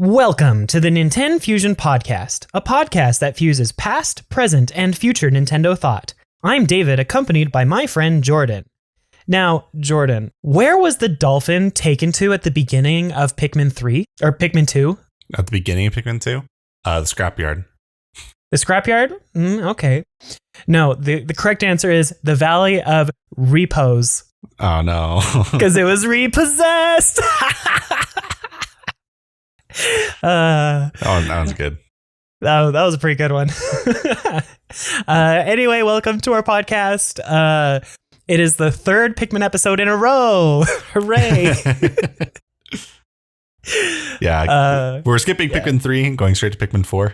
Welcome to the NintenFusion podcast, a podcast that fuses past, present, and future Nintendo thought. I'm David, accompanied by my friend Jordan. Now, Jordan, where was the dolphin taken to at the beginning of Pikmin 3? Or Pikmin 2? At the beginning of Pikmin 2? The scrapyard. The scrapyard? Okay. No, the correct answer is the Valley of Repose. Oh, no. Because it was repossessed! That was good. That was a pretty good one. Anyway, welcome to our podcast. It is the third Pikmin episode in a row. Hooray! Yeah, we're skipping Pikmin 3 and going straight to Pikmin 4.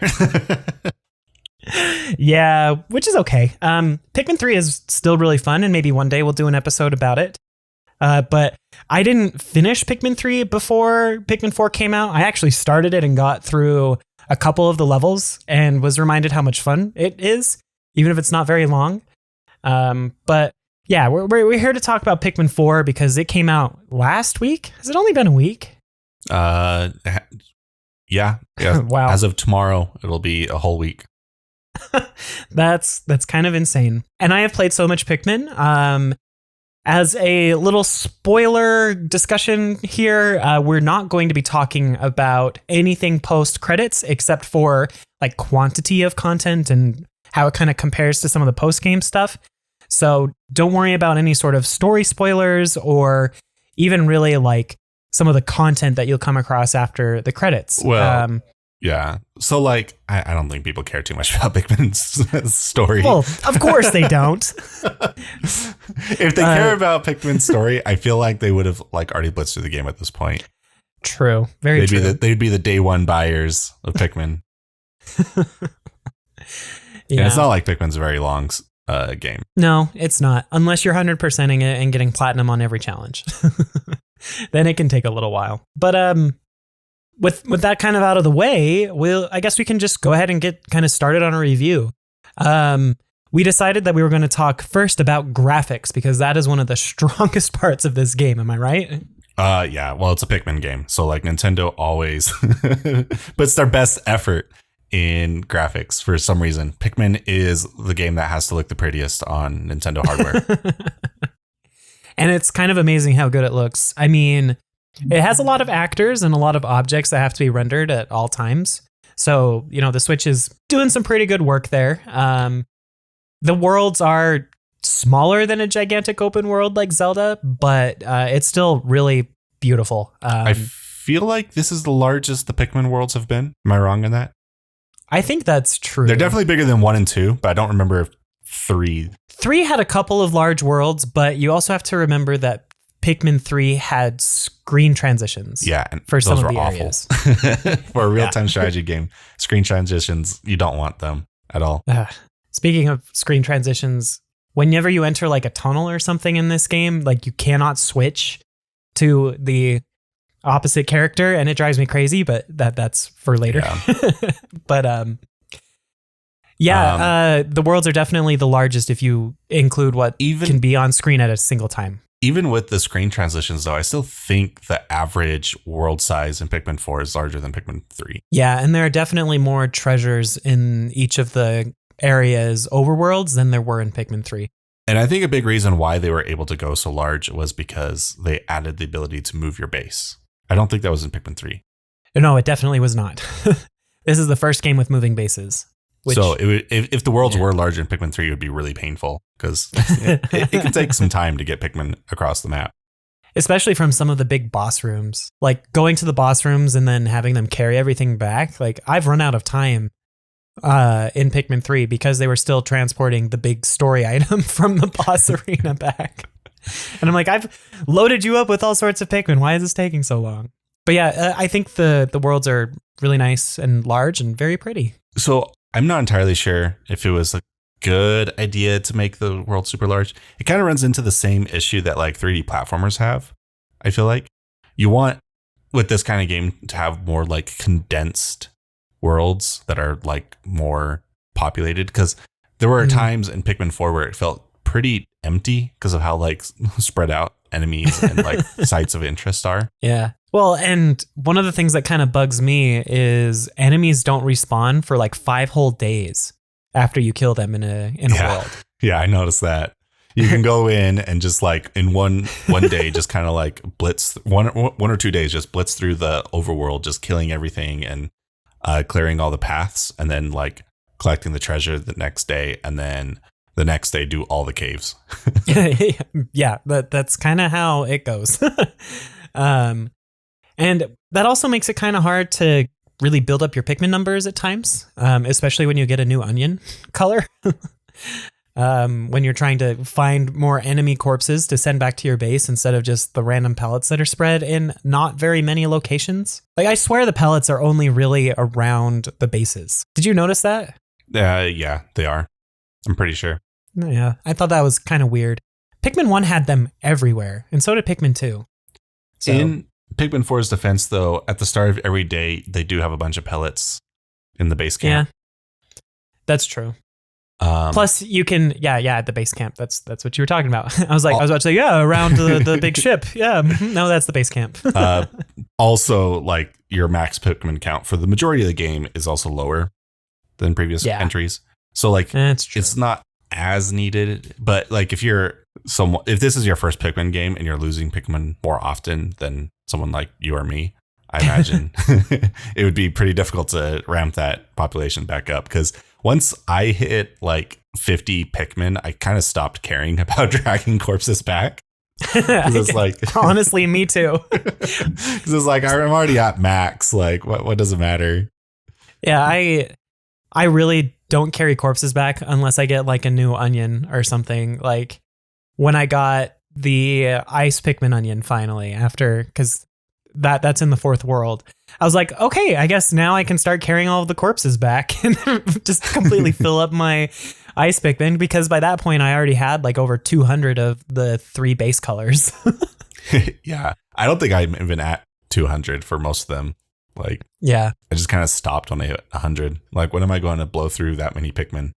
Yeah, which is okay. Pikmin 3 is still really fun, and maybe one day we'll do an episode about it. But I didn't finish Pikmin 3 before Pikmin 4 came out. I actually started it and got through a couple of the levels and was reminded how much fun it is, even if it's not very long. But yeah, we're here to talk about Pikmin 4 because it came out last week. Has it only been a week? Yeah. Wow. As of tomorrow, it'll be a whole week. That's kind of insane. And I have played so much Pikmin. As a little spoiler discussion here, we're not going to be talking about anything post credits except for like quantity of content and how it kind of compares to some of the post game stuff. So don't worry about any sort of story spoilers or even really like some of the content that you'll come across after the credits. Well, yeah. So like, I don't think people care too much about Pikmin's story. Well, of course they don't. If they care about Pikmin's story, I feel like they would have like already blitzed through the game at this point. True. Very true. They'd be the day one buyers of Pikmin. Yeah. And it's not like Pikmin's a very long game. No, it's not. Unless you're 100%ing it and getting platinum on every challenge. Then it can take a little while. But with that kind of out of the way, I guess we can just go ahead and get kind of started on a review. We decided that we were going to talk first about graphics because that is one of the strongest parts of this game. Am I right? Yeah. Well, it's a Pikmin game, so like Nintendo always puts their best effort in graphics for some reason. Pikmin is the game that has to look the prettiest on Nintendo hardware. And it's kind of amazing how good it looks. I mean, it has a lot of actors and a lot of objects that have to be rendered at all times. So, you know, the Switch is doing some pretty good work there. The worlds are smaller than a gigantic open world like Zelda, but it's still really beautiful. I feel like this is the largest the Pikmin worlds have been. Am I wrong in that? I think that's true. They're definitely bigger than 1 and 2, but I don't remember if 3. 3 had a couple of large worlds, but you also have to remember that Pikmin 3 had screen transitions. Yeah, and for some those of were the awful. areas. For a real-time strategy game, screen transitions, you don't want them at all. Speaking of screen transitions, whenever you enter like a tunnel or something in this game, like you cannot switch to the opposite character, and it drives me crazy, but that's for later. Yeah. But the worlds are definitely the largest if you include what can be on screen at a single time. Even with the screen transitions, though, I still think the average world size in Pikmin 4 is larger than Pikmin 3. Yeah, and there are definitely more treasures in each of the areas overworlds than there were in Pikmin 3. And I think a big reason why they were able to go so large was because they added the ability to move your base. I don't think that was in Pikmin 3. No, it definitely was not. This is the first game with moving bases. So if the worlds were larger in Pikmin 3, it would be really painful because it can take some time to get Pikmin across the map. Especially from some of the big boss rooms. Like going to the boss rooms and then having them carry everything back. Like I've run out of time in Pikmin 3 because they were still transporting the big story item from the boss arena back. And I'm like, I've loaded you up with all sorts of Pikmin. Why is this taking so long? But yeah, I think the worlds are really nice and large and very pretty. So I'm not entirely sure if it was a good idea to make the world super large. It kind of runs into the same issue that like 3D platformers have. I feel like you want with this kind of game to have more like condensed worlds that are like more populated, because there were times in Pikmin 4 where it felt pretty empty because of how like spread out enemies and like sites of interest are. Yeah. Well, and one of the things that kind of bugs me is enemies don't respawn for like 5 whole days after you kill them in a world. Yeah, I noticed that. You can go in and just like in one day, just kind of like blitz 1 or 2 days, just blitz through the overworld, just killing everything and clearing all the paths, and then like collecting the treasure the next day, and then the next day do all the caves. Yeah, that's kind of how it goes. And that also makes it kind of hard to really build up your Pikmin numbers at times, especially when you get a new onion color. When you're trying to find more enemy corpses to send back to your base instead of just the random pellets that are spread in not very many locations. Like, I swear the pellets are only really around the bases. Did you notice that? Yeah, they are. I'm pretty sure. Yeah, I thought that was kind of weird. Pikmin 1 had them everywhere, and so did Pikmin 2. So, in Pikmin 4's defense, though, at the start of every day, they do have a bunch of pellets in the base camp. Yeah, that's true. Plus, you can, at the base camp. That's what you were talking about. I was about to say, yeah, around the big ship. Yeah, no, that's the base camp. Also, like your max Pikmin count for the majority of the game is also lower than previous entries. So, like, that's true. It's not as needed. But like, if this is your first Pikmin game and you're losing Pikmin more often than someone like you or me, I imagine it would be pretty difficult to ramp that population back up, because once I hit like 50 Pikmin, I kind of stopped caring about dragging corpses back. It's like, honestly, me too. Because it's like, I'm already at max. Like, what does it matter? Yeah, I really don't carry corpses back unless I get like a new onion or something. Like when I got the ice Pikmin onion finally, after, because that's in the 4th world, I was like, okay, I guess now I can start carrying all of the corpses back and just completely fill up my ice Pikmin, because by that point I already had like over 200 of the 3 base colors. Yeah, I don't think I'm even at 200 for most of them. Like, yeah, I just kind of stopped when I hit 100. Like, when am I going to blow through that many Pikmin?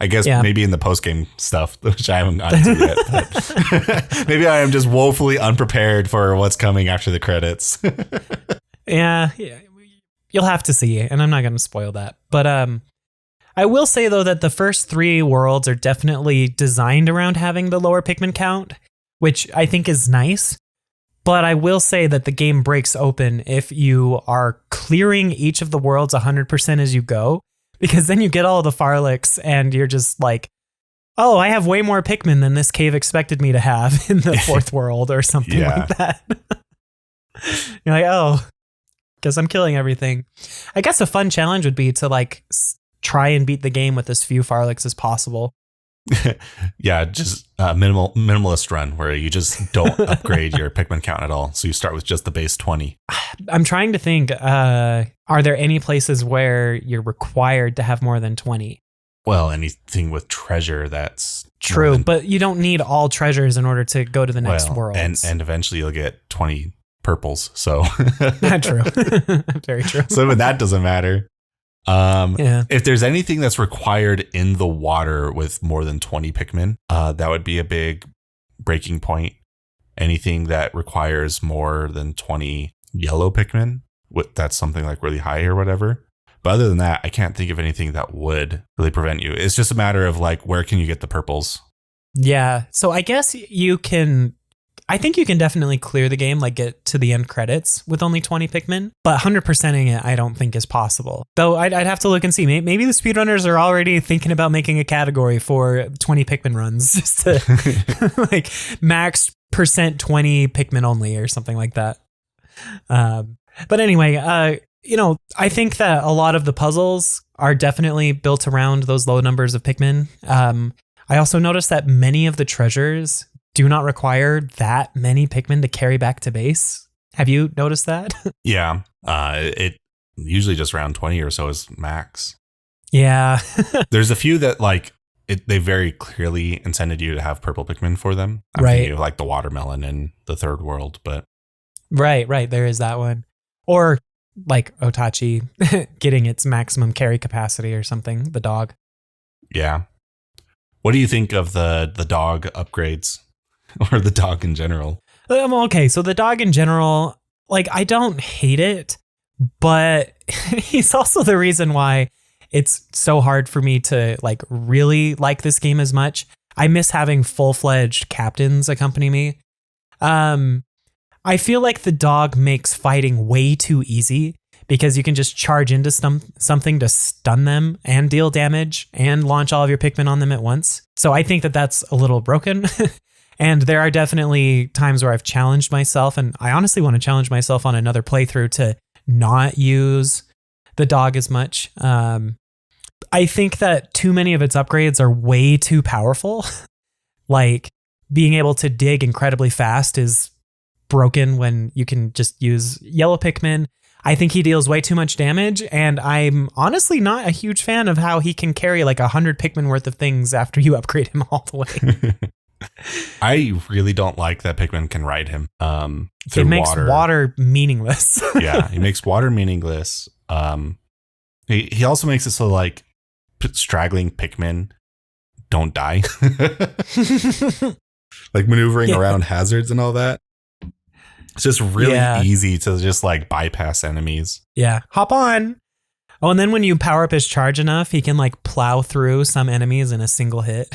I guess maybe in the post-game stuff, which I haven't gotten to yet. But maybe I am just woefully unprepared for what's coming after the credits. Yeah, you'll have to see, and I'm not going to spoil that. But I will say, though, that the first 3 worlds are definitely designed around having the lower Pikmin count, which I think is nice. But I will say that the game breaks open if you are clearing each of the worlds 100% as you go, because then you get all the Farlicks and you're just like, oh, I have way more Pikmin than this cave expected me to have in the 4th world or something like that. You're like, oh, guess I'm killing everything. I guess a fun challenge would be to like try and beat the game with as few Farlicks as possible. Yeah, just a minimalist run where you just don't upgrade your Pikmin count at all. So you start with just the base 20. I'm trying to think, are there any places where you're required to have more than 20? Well, anything with treasure, that's true, but you don't need all treasures in order to go to the next world. And eventually you'll get 20 purples. So not true. Very true. So even that doesn't matter. If there's anything that's required in the water with more than 20 Pikmin, that would be a big breaking point. Anything that requires more than 20 yellow Pikmin, that's something like really high or whatever. But other than that, I can't think of anything that would really prevent you. It's just a matter of like, where can you get the purples? Yeah. So I guess I think you can definitely clear the game, like get to the end credits with only 20 Pikmin, but 100%ing it I don't think is possible. Though I'd have to look and see. Maybe the speedrunners are already thinking about making a category for 20 Pikmin runs, just to like max percent 20 Pikmin only or something like that. But anyway, I think that a lot of the puzzles are definitely built around those low numbers of Pikmin. I also noticed that many of the treasures do not require that many Pikmin to carry back to base. Have you noticed that? Yeah. It usually just around 20 or so is max. Yeah. There's a few that like they very clearly intended you to have purple Pikmin for them. I'm thinking of like the watermelon in the 3rd world, but right. There is that one. Or like Otachi getting its maximum carry capacity or something, the dog. Yeah. What do you think of the dog upgrades? Or the dog in general? Okay, so the dog in general, like, I don't hate it, but he's also the reason why it's so hard for me to like really like this game as much. I miss having full-fledged captains accompany me. I feel like the dog makes fighting way too easy because you can just charge into something to stun them and deal damage and launch all of your Pikmin on them at once. So I think that that's a little broken. And there are definitely times where I've challenged myself, and I honestly want to challenge myself on another playthrough to not use the dog as much. I think that too many of its upgrades are way too powerful. Like being able to dig incredibly fast is broken when you can just use yellow Pikmin. I think he deals way too much damage, and I'm honestly not a huge fan of how he can carry like 100 Pikmin worth of things after you upgrade him all the way. I really don't like that Pikmin can ride him. It makes water meaningless. Yeah, he makes water meaningless. He also makes it so like straggling Pikmin don't die. Like maneuvering around hazards and all that. It's just really easy to just like bypass enemies. Yeah, hop on. Oh, and then when you power up his charge enough, he can like plow through some enemies in a single hit.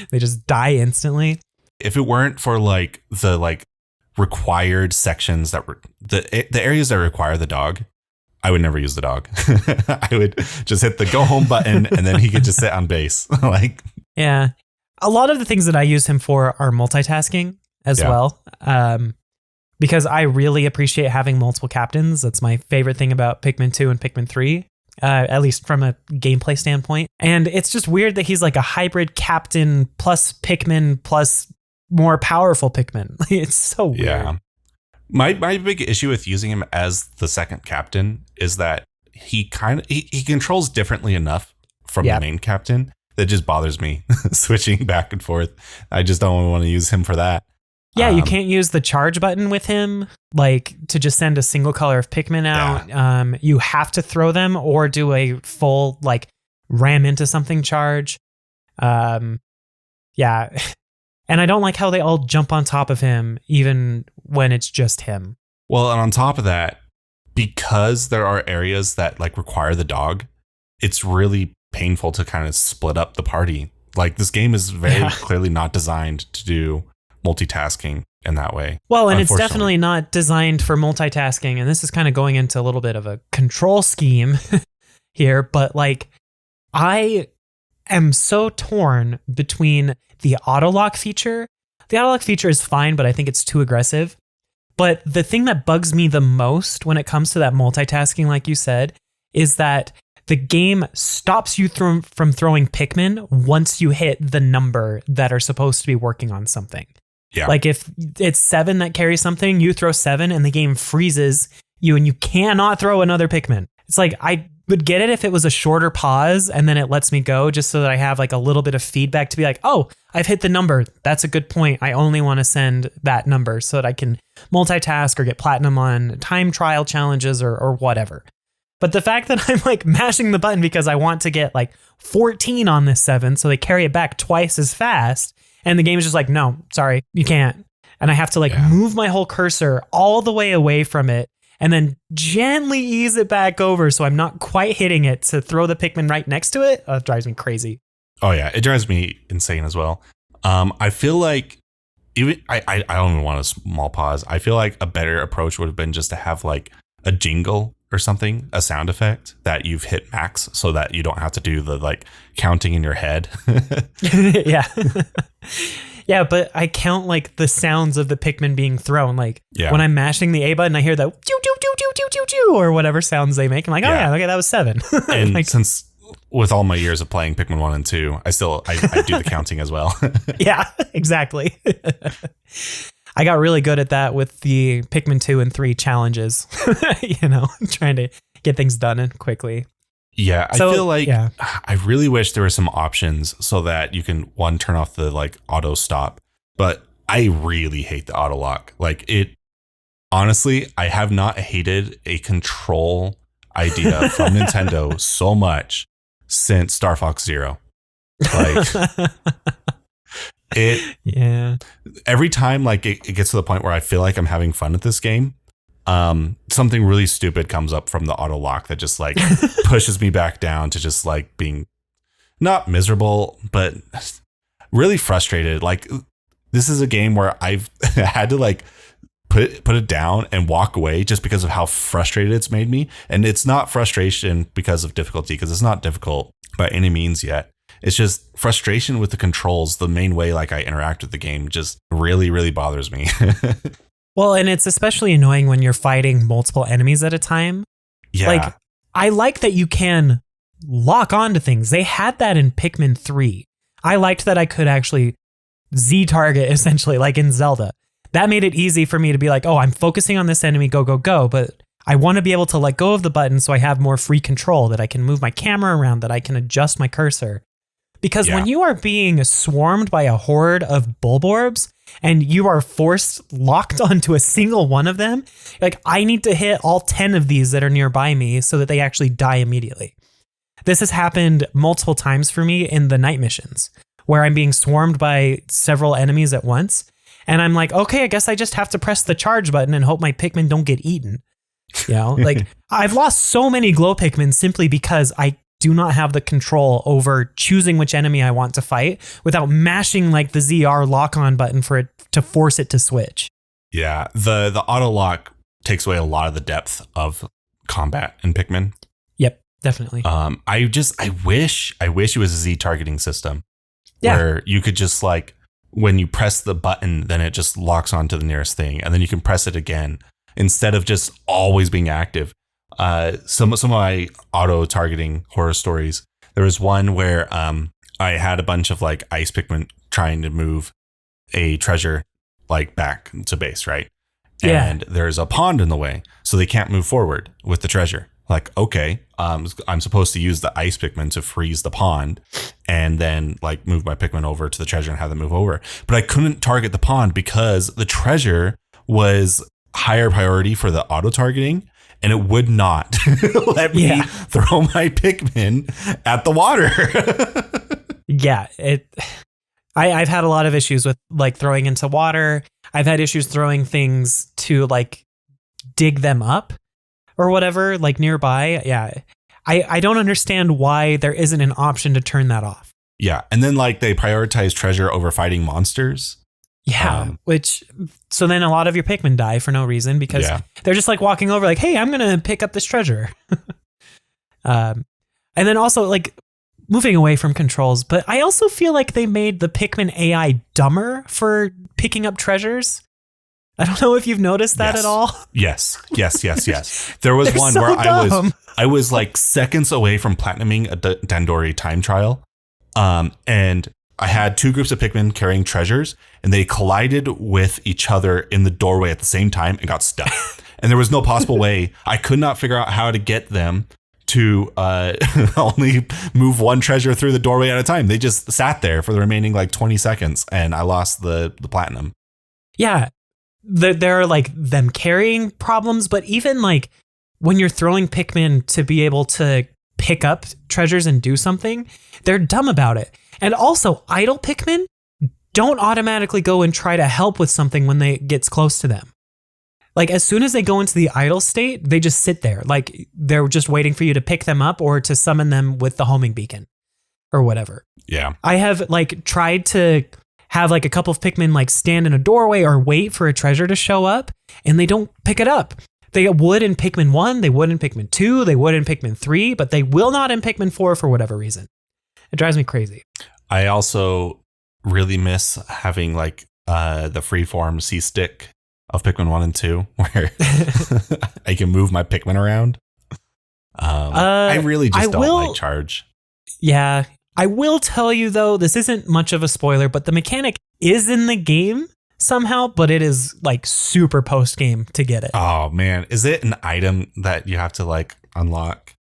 They just die instantly. If it weren't for like the like required sections that were the areas that require the dog, I would never use the dog. I would just hit the go home button and then he could just sit on base. Like, yeah, a lot of the things that I use him for are multitasking as well. Because I really appreciate having multiple captains. That's my favorite thing about Pikmin 2 and Pikmin 3. At least from a gameplay standpoint. And it's just weird that he's like a hybrid captain plus Pikmin plus more powerful Pikmin. It's so weird. Yeah. My big issue with using him as the second captain is that he controls differently enough from the main captain that just bothers me switching back and forth. I just don't want to use him for that. Yeah, you can't use the charge button with him, like to just send a single color of Pikmin out. Yeah. You have to throw them or do a full like ram into something charge. Yeah. And I don't like how they all jump on top of him, even when it's just him. Well, and on top of that, because there are areas that like require the dog, it's really painful to kind of split up the party. Like this game is very clearly not designed to do multitasking in that way. Well, and it's definitely not designed for multitasking. And this is kind of going into a little bit of a control scheme here. But like, I am so torn between the auto lock feature. The auto lock feature is fine, but I think it's too aggressive. But the thing that bugs me the most when it comes to that multitasking, like you said, is that the game stops you from throwing Pikmin once you hit the number that are supposed to be working on something. Yeah. Like if it's 7 that carries something, you throw 7 and the game freezes you and you cannot throw another Pikmin. It's like, I would get it if it was a shorter pause and then it lets me go just so that I have like a little bit of feedback to be like, oh, I've hit the number. That's a good point. I only want to send that number so that I can multitask or get platinum on time trial challenges or whatever. But the fact that I'm like mashing the button because I want to get like 14 on this 7 so they carry it back twice as fast. And the game is just like, no, sorry, you can't. And I have to like move my whole cursor all the way away from it and then gently ease it back over so I'm not quite hitting it to throw the Pikmin right next to it. It drives me crazy. Oh, yeah, it drives me insane as well. I feel like even I don't even want a small pause. I feel like a better approach would have been just to have like a jingle or something, a sound effect that you've hit max so that you don't have to do the like counting in your head. Yeah. Yeah, but I count like the sounds of the Pikmin being thrown. Like when I'm mashing the A button, I hear the doo doo doo doo doo doo doo or whatever sounds they make. I'm like, oh yeah, okay, that was 7. And like, since with all my years of playing Pikmin 1 and 2, I do the counting as well. Yeah, exactly. I got really good at that with the Pikmin 2 and 3 challenges, you know, trying to get things done quickly. Yeah, I feel like I really wish there were some options so that you can, one, turn off the like auto stop, but I really hate the auto lock. Like it, honestly, I have not hated a control idea from Nintendo so much since Star Fox Zero. Like it, every time like it gets to the point where I feel like I'm having fun at this game, something really stupid comes up from the auto lock that just like pushes me back down to just like being not miserable, but really frustrated. Like this is a game where I've had to like put it down and walk away just because of how frustrated it's made me. And it's not frustration because of difficulty, because it's not difficult by any means yet. It's just frustration with the controls. The main way like I interact with the game just really, really bothers me. Well, and it's especially annoying when you're fighting multiple enemies at a time. Yeah. Like, I like that you can lock onto things. They had that in Pikmin 3. I liked that I could actually Z-target, essentially, like in Zelda. That made it easy for me to be like, oh, I'm focusing on this enemy, go, go, go. But I want to be able to let go of the button so I have more free control, that I can move my camera around, that I can adjust my cursor. Because when you are being swarmed by a horde of Bulborbs and you are locked onto a single one of them, like I need to hit all 10 of these that are nearby me so that they actually die immediately. This has happened multiple times for me in the night missions where I'm being swarmed by several enemies at once. And I'm like, okay, I guess I just have to press the charge button and hope my Pikmin don't get eaten. You know, like I've lost so many glow Pikmin simply because I do not have the control over choosing which enemy I want to fight without mashing like the ZR lock-on button for it to force it to switch. Yeah, the auto lock takes away a lot of the depth of combat in Pikmin. Yep, definitely. I wish it was a Z targeting system where you could just like when you press the button, then it just locks onto the nearest thing, and then you can press it again instead of just always being active. Some of my auto targeting horror stories. There was one where I had a bunch of like ice Pikmin trying to move a treasure like back to base, right? Yeah. And there's a pond in the way, so they can't move forward with the treasure. Like, okay, I'm supposed to use the ice Pikmin to freeze the pond and then like move my Pikmin over to the treasure and have them move over. But I couldn't target the pond because the treasure was higher priority for the auto targeting. And it would not let me throw my Pikmin at the water. Yeah, I've had a lot of issues with like throwing into water. I've had issues throwing things to like dig them up or whatever, like nearby. Yeah, I don't understand why there isn't an option to turn that off. Yeah, and then like they prioritize treasure over fighting monsters. Yeah, so then a lot of your Pikmin die for no reason because they're just like walking over like, hey, I'm going to pick up this treasure. And then also like moving away from controls, but I also feel like they made the Pikmin AI dumber for picking up treasures. I don't know if you've noticed that at all. Yes. There was one so where dumb. I was like seconds away from platinuming a Dandori time trial. And I had two groups of Pikmin carrying treasures, and they collided with each other in the doorway at the same time and got stuck. And there was no possible way. I could not figure out how to get them to only move one treasure through the doorway at a time. They just sat there for the remaining like 20 seconds, and I lost the platinum. Yeah, there are like them carrying problems, but even like when you're throwing Pikmin to be able to pick up treasures and do something, they're dumb about it. And also, idle Pikmin don't automatically go and try to help with something when they gets close to them. Like, as soon as they go into the idle state, they just sit there. Like, they're just waiting for you to pick them up or to summon them with the homing beacon or whatever. Yeah. I have, like, tried to have, like, a couple of Pikmin, like, stand in a doorway or wait for a treasure to show up, and they don't pick it up. They would in Pikmin 1, they would in Pikmin 2, they would in Pikmin 3, but they will not in Pikmin 4 for whatever reason. It drives me crazy. I also really miss having like the freeform C-stick of Pikmin 1 and 2 where I can move my Pikmin around. I really just don't like charge. Yeah. I will tell you though, this isn't much of a spoiler, but the mechanic is in the game somehow, but it is like super post game to get it. Oh man. Is it an item that you have to like unlock?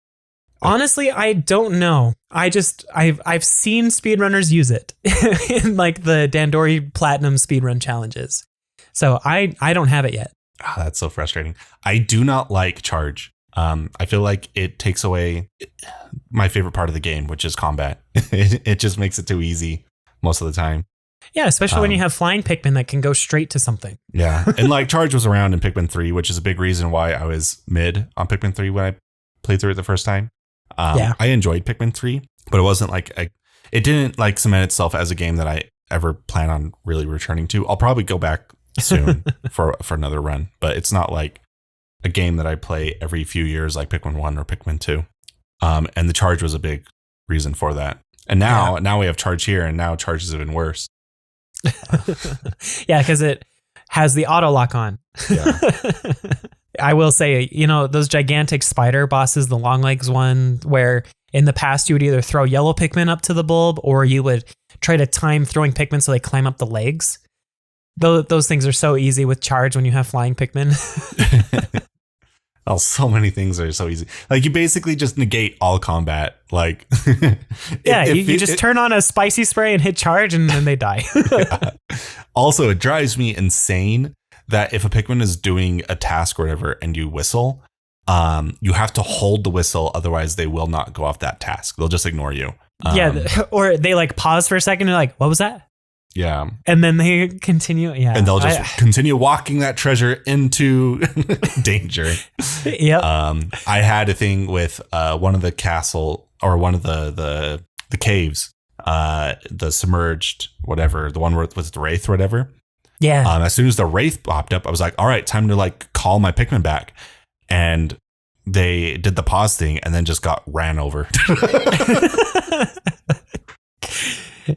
Honestly, I don't know. I've seen speedrunners use it in like the Dandori Platinum speedrun challenges. So I don't have it yet. Oh, that's so frustrating. I do not like charge. I feel like it takes away my favorite part of the game, which is combat. It just makes it too easy most of the time. Yeah, especially when you have flying Pikmin that can go straight to something. Yeah. And like charge was around in Pikmin 3, which is a big reason why I was mid on Pikmin 3 when I played through it the first time. I enjoyed Pikmin 3, but it wasn't like it didn't like cement itself as a game that I ever plan on really returning to. I'll probably go back soon for another run, but it's not like a game that I play every few years like Pikmin 1 or Pikmin 2. And the charge was a big reason for that. And now we have charge here, and now charge is even worse. Yeah, because it has the auto lock on. Yeah. I will say, those gigantic spider bosses, the long legs one, where in the past you would either throw yellow Pikmin up to the bulb or you would try to time throwing Pikmin so they climb up the legs. Those things are so easy with charge when you have flying Pikmin. Oh, so many things are so easy. Like you basically just negate all combat. Like, you just turn on a spicy spray and hit charge, and then they die. Yeah. Also, it drives me insane that if a Pikmin is doing a task or whatever, and you whistle, you have to hold the whistle, otherwise they will not go off that task. They'll just ignore you. Or they like pause for a second and like, what was that? Yeah. And then they continue. Yeah. And they'll just continue walking that treasure into danger. Yep. I had a thing with one of the castle or one of the caves, the submerged, whatever, the one with the wraith or whatever. Yeah. As soon as the wraith popped up, I was like, all right, time to like call my Pikmin back. And they did the pause thing and then just got ran over.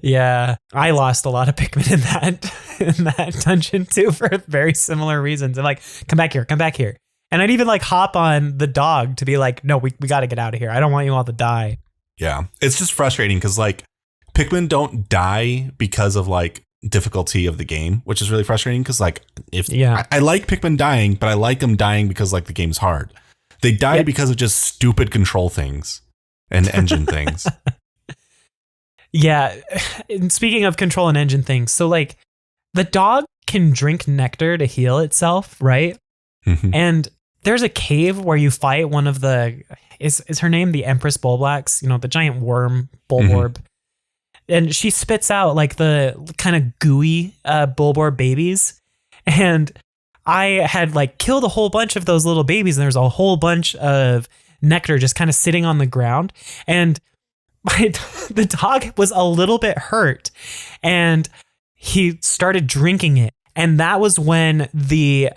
Yeah, I lost a lot of Pikmin in that dungeon too for very similar reasons. I'm like, come back here. And I'd even like hop on the dog to be like, no, we got to get out of here. I don't want you all to die. Yeah, it's just frustrating because like Pikmin don't die because of like difficulty of the game, which is really frustrating because like I like Pikmin dying, but I like them dying because like the game's hard. They die because of just stupid control things and engine things. Yeah. And speaking of control and engine things, so like the dog can drink nectar to heal itself, right? Mm-hmm. And there's a cave where you fight one of the, is her name the Empress Bulblax? The giant worm Bulborb. Mm-hmm. And she spits out like the kind of gooey Bulborb babies. And I had like killed a whole bunch of those little babies, and there's a whole bunch of nectar just kind of sitting on the ground. And the dog was a little bit hurt, and he started drinking it. And that was when the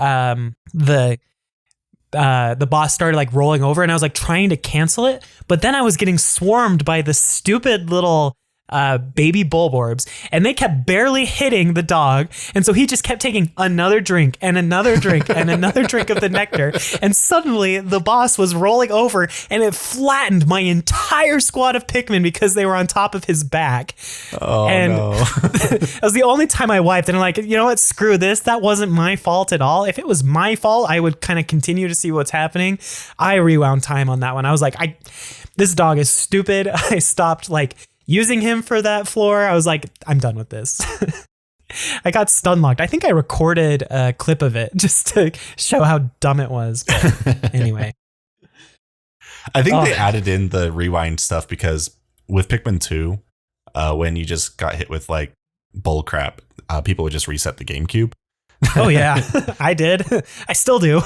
boss started like rolling over, and I was like trying to cancel it, but then I was getting swarmed by the stupid little baby Bulborbs, and they kept barely hitting the dog. And so he just kept taking another drink and another drink and another drink of the nectar. And suddenly the boss was rolling over, and it flattened my entire squad of Pikmin because they were on top of his back. Oh, and no. That was the only time I wiped. And I'm like, you know what? Screw this. That wasn't my fault at all. If it was my fault, I would kind of continue to see what's happening. I rewound time on that one. I was like, this dog is stupid. I stopped like using him for that floor. I was like, I'm done with this. I got stun locked. I think I recorded a clip of it just to show how dumb it was. But anyway. I think they added in the rewind stuff because with Pikmin 2, when you just got hit with like bull crap, people would just reset the GameCube. Oh yeah, I did. I still do.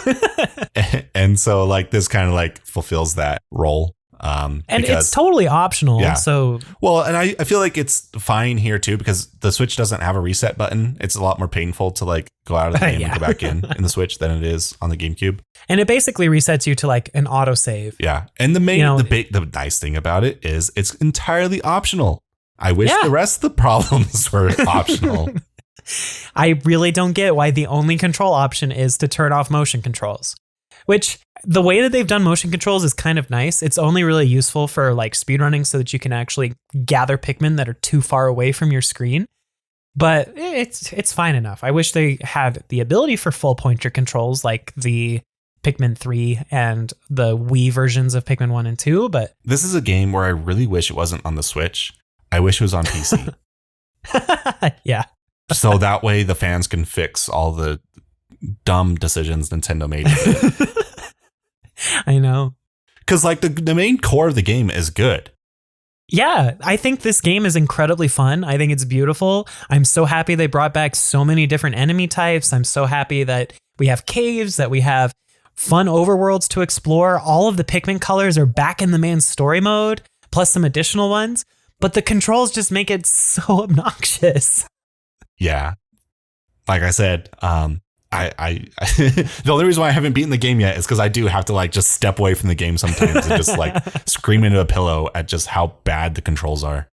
And so like this kind of like fulfills that role. And it's totally optional. Yeah. So and I feel like it's fine here too, because the Switch doesn't have a reset button. It's a lot more painful to like go out of the game and go back in the Switch than it is on the GameCube. And it basically resets you to like an autosave. Yeah. And the nice thing about it is it's entirely optional. I wish the rest of the problems were optional. I really don't get why the only control option is to turn off motion controls, which the way that they've done motion controls is kind of nice. It's only really useful for like speedrunning so that you can actually gather Pikmin that are too far away from your screen. But it's fine enough. I wish they had the ability for full pointer controls like the Pikmin 3 and the Wii versions of Pikmin 1 and 2. But this is a game where I really wish it wasn't on the Switch. I wish it was on PC. Yeah. So that way the fans can fix all the dumb decisions Nintendo made. I know. Because like the main core of the game is good. Yeah, I think this game is incredibly fun. I think it's beautiful. I'm so happy they brought back so many different enemy types. I'm so happy that we have caves, that we have fun overworlds to explore. All of the Pikmin colors are back in the main story mode, plus some additional ones. But the controls just make it so obnoxious. Yeah. Like I said, I the only reason why I haven't beaten the game yet is because I do have to like just step away from the game sometimes and just like scream into a pillow at just how bad the controls are.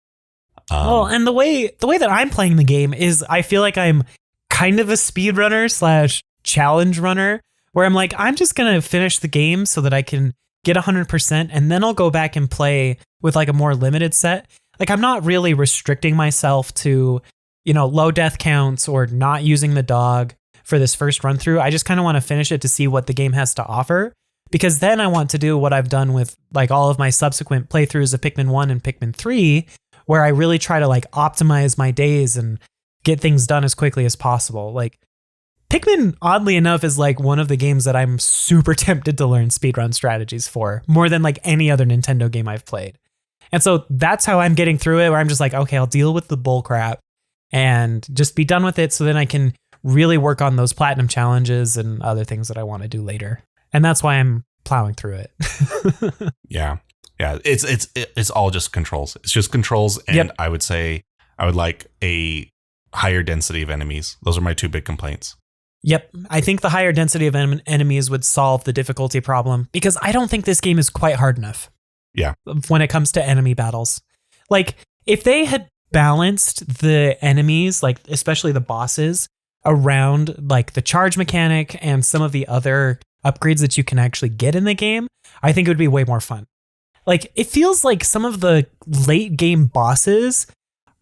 Well, and the way that I'm playing the game is I feel like I'm kind of a speedrunner / challenge runner, where I'm like, I'm just going to finish the game so that I can get 100%, and then I'll go back and play with like a more limited set. Like, I'm not really restricting myself to, low death counts or not using the dog for this first run through. I just kind of want to finish it to see what the game has to offer, because then I want to do what I've done with like all of my subsequent playthroughs of Pikmin 1 and Pikmin 3, where I really try to like optimize my days and get things done as quickly as possible. Like, Pikmin, oddly enough, is like one of the games that I'm super tempted to learn speedrun strategies for, more than like any other Nintendo game I've played. And so that's how I'm getting through it, where I'm just like, okay, I'll deal with the bull crap and just be done with it, so then I can really work on those platinum challenges and other things that I want to do later. And that's why I'm plowing through it. Yeah. It's all just controls. It's just controls. And yep. I would say I would like a higher density of enemies. Those are my two big complaints. Yep. I think the higher density of enemies would solve the difficulty problem, because I don't think this game is quite hard enough. Yeah. When it comes to enemy battles. Like, if they had balanced the enemies, like especially the bosses, around like the charge mechanic and some of the other upgrades that you can actually get in the game, I think it would be way more fun. Like, it feels like some of the late game bosses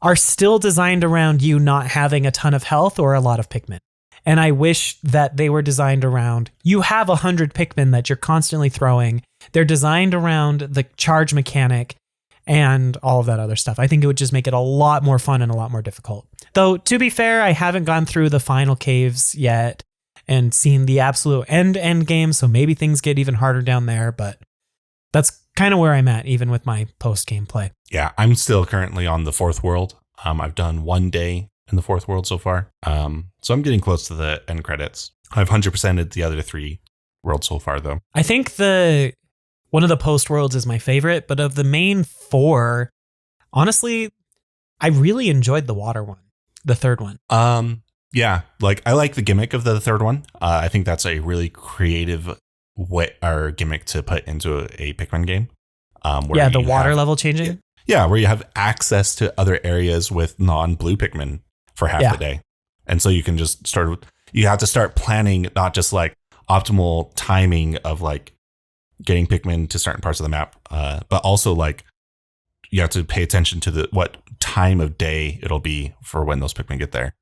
are still designed around you not having a ton of health or a lot of Pikmin. And I wish that they were designed around, you have 100 Pikmin that you're constantly throwing. They're designed around the charge mechanic and all of that other stuff. I think it would just make it a lot more fun and a lot more difficult. Though, to be fair, I haven't gone through the final caves yet and seen the absolute end game, so maybe things get even harder down there, but that's kind of where I'm at, even with my post-game play. Yeah, I'm still currently on the fourth world. I've done one day in the fourth world so far. So I'm getting close to the end credits. I've 100%ed the other three worlds so far, though. I think one of the post worlds is my favorite, but of the main four, honestly, I really enjoyed the water one, the third one. Yeah, like I like the gimmick of the third one. I think that's a really creative gimmick to put into a Pikmin game. Where the water level changing. Yeah, where you have access to other areas with non-blue Pikmin for half the day. And so you can just you have to start planning not just like optimal timing of like getting Pikmin to certain parts of the map, but also like you have to pay attention to what time of day it'll be for when those Pikmin get there.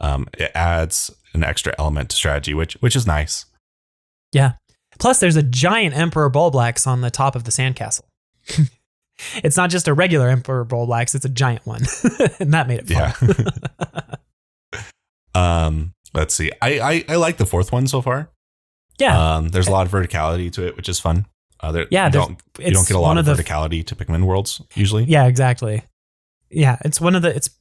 It adds an extra element to strategy, which is nice. Yeah. Plus, there's a giant Emperor Bulblax on the top of the sandcastle. It's not just a regular Emperor Bulblax, it's a giant one. And that made it fun. Yeah. Let's see. I like the fourth one so far. Yeah. There's a lot of verticality to it, which is fun. You don't get a lot of verticality to Pikmin worlds usually. Yeah, exactly. Yeah, it's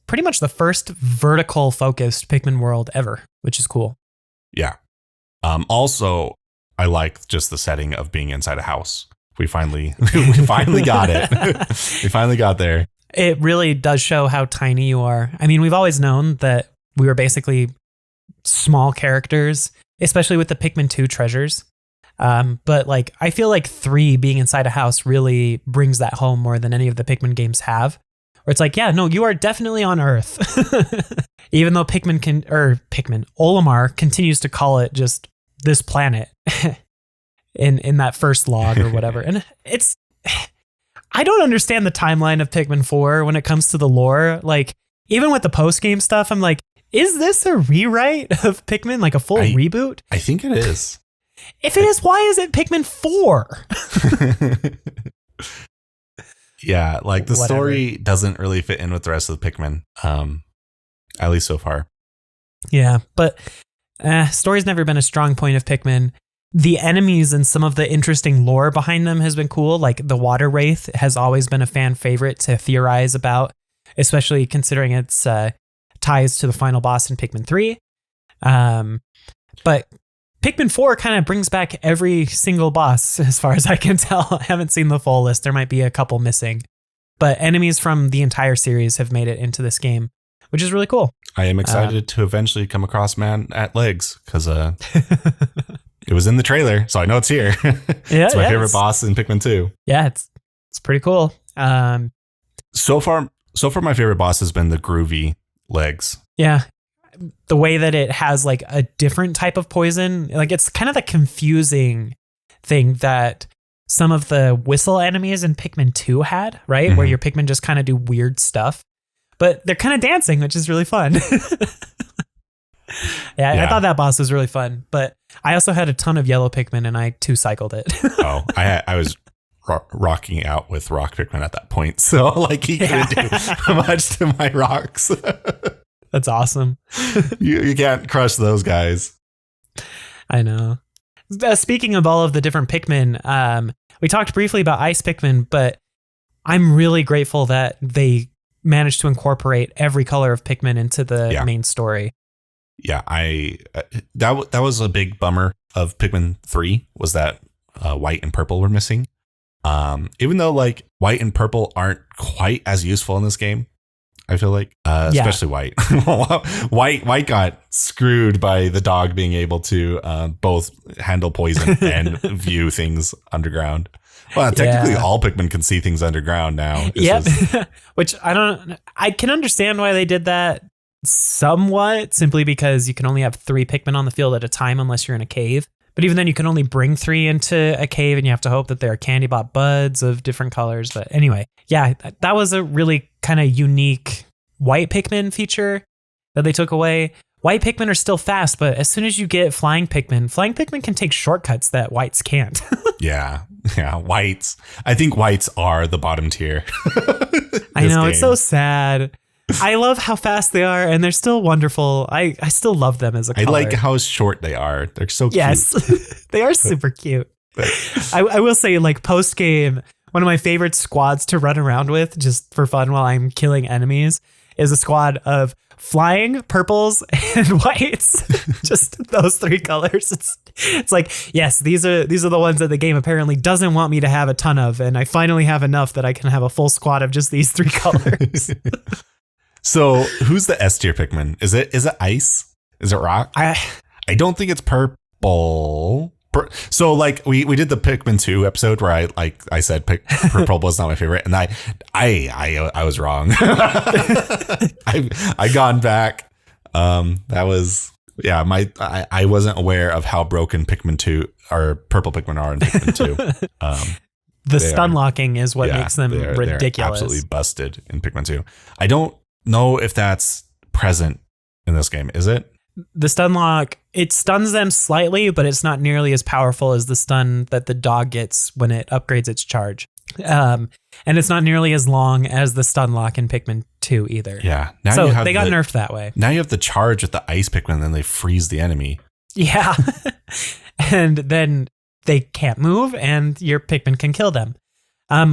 pretty much the first vertical focused Pikmin world ever, which is cool. Yeah. Also, I like just the setting of being inside a house. We finally got it. We finally got there. It really does show how tiny you are. I mean, we've always known that we were basically small characters, especially with the Pikmin 2 treasures. But like, I feel like 3 being inside a house really brings that home more than any of the Pikmin games have. Where it's like, yeah, no, you are definitely on Earth. Even though Olimar continues to call it just this planet in that first log or whatever. And I don't understand the timeline of Pikmin 4 when it comes to the lore. Like, even with the post-game stuff, I'm like, is this a rewrite of Pikmin, like a full reboot? I think it is. If it is, why is it Pikmin 4? Yeah, like the story doesn't really fit in with the rest of the Pikmin, at least so far. Yeah, but story's never been a strong point of Pikmin. The enemies and some of the interesting lore behind them has been cool. Like the Water Wraith has always been a fan favorite to theorize about, especially considering its ties to the final boss in Pikmin 3. But Pikmin 4 kind of brings back every single boss, as far as I can tell. I haven't seen the full list. There might be a couple missing. But enemies from the entire series have made it into this game, which is really cool. I am excited to eventually come across Man at Legs, because it was in the trailer, so I know it's here. It's my favorite boss in Pikmin 2. Yeah, it's pretty cool. So far, my favorite boss has been the groovy Legs. Yeah. The way that it has like a different type of poison, like it's kind of the confusing thing that some of the whistle enemies in Pikmin 2 had, right? Where your Pikmin just kind of do weird stuff, but they're kind of dancing, which is really fun. Yeah, I thought that boss was really fun, but I also had a ton of yellow Pikmin and I two cycled it. Oh, I was rocking out with rock Pikmin at that point, so like he couldn't do much to my rocks. That's awesome. You can't crush those guys. I know. Speaking of all of the different Pikmin, we talked briefly about Ice Pikmin, but I'm really grateful that they managed to incorporate every color of Pikmin into the main story. Yeah, that was a big bummer of Pikmin 3, was that white and purple were missing. Even though like white and purple aren't quite as useful in this game, I feel like, especially white. White got screwed by the dog being able to both handle poison and view things underground. Well, technically all Pikmin can see things underground now. Yep. Which I can understand why they did that somewhat, simply because you can only have 3 Pikmin on the field at a time unless you're in a cave. But even then, you can only bring 3 into a cave and you have to hope that they're candy bot buds of different colors. But anyway, yeah, that was a really kind of unique white Pikmin feature that they took away. White Pikmin are still fast, but as soon as you get flying Pikmin can take shortcuts that whites can't. Yeah, whites. I think whites are the bottom tier. I know, it's so sad. I love how fast they are, and they're still wonderful. I still love them as a color. I like how short they are. They're so cute. Yes, they are super cute. I will say, like, post-game, one of my favorite squads to run around with, just for fun while I'm killing enemies, is a squad of flying purples and whites. Just those 3 colors. It's like, yes, these are the ones that the game apparently doesn't want me to have a ton of, and I finally have enough that I can have a full squad of just these 3 colors. So who's the S tier Pikmin? Is it ice? Is it rock? I don't think it's purple. So like we did the Pikmin 2 episode where I said purple was not my favorite, and I was wrong. I gone back. That was I wasn't aware of how broken Pikmin 2 or purple Pikmin are in Pikmin 2. The stun locking is what makes them ridiculous. They're absolutely busted in Pikmin 2. I don't know if that's present in this game. Is it? The stun lock, it stuns them slightly, but it's not nearly as powerful as the stun that the dog gets when it upgrades its charge. And it's not nearly as long as the stun lock in Pikmin 2 either. Yeah. So they got nerfed that way. Now you have the charge with the ice Pikmin, and then they freeze the enemy. Yeah. And then they can't move, and your Pikmin can kill them.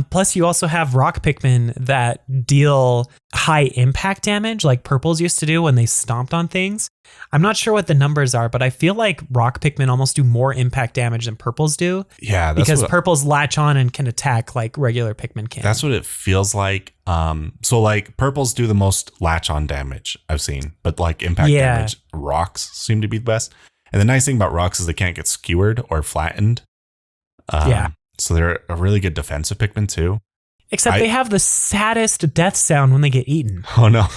Plus, you also have rock Pikmin that deal high impact damage, like purples used to do when they stomped on things. I'm not sure what the numbers are, but I feel like rock Pikmin almost do more impact damage than purples do. Yeah, because purples latch on and can attack like regular Pikmin can. That's what it feels like. So like purples do the most latch on damage I've seen, but like impact damage, rocks seem to be the best. And the nice thing about rocks is they can't get skewered or flattened. So they're a really good defensive Pikmin too. Except they have the saddest death sound when they get eaten. Oh no.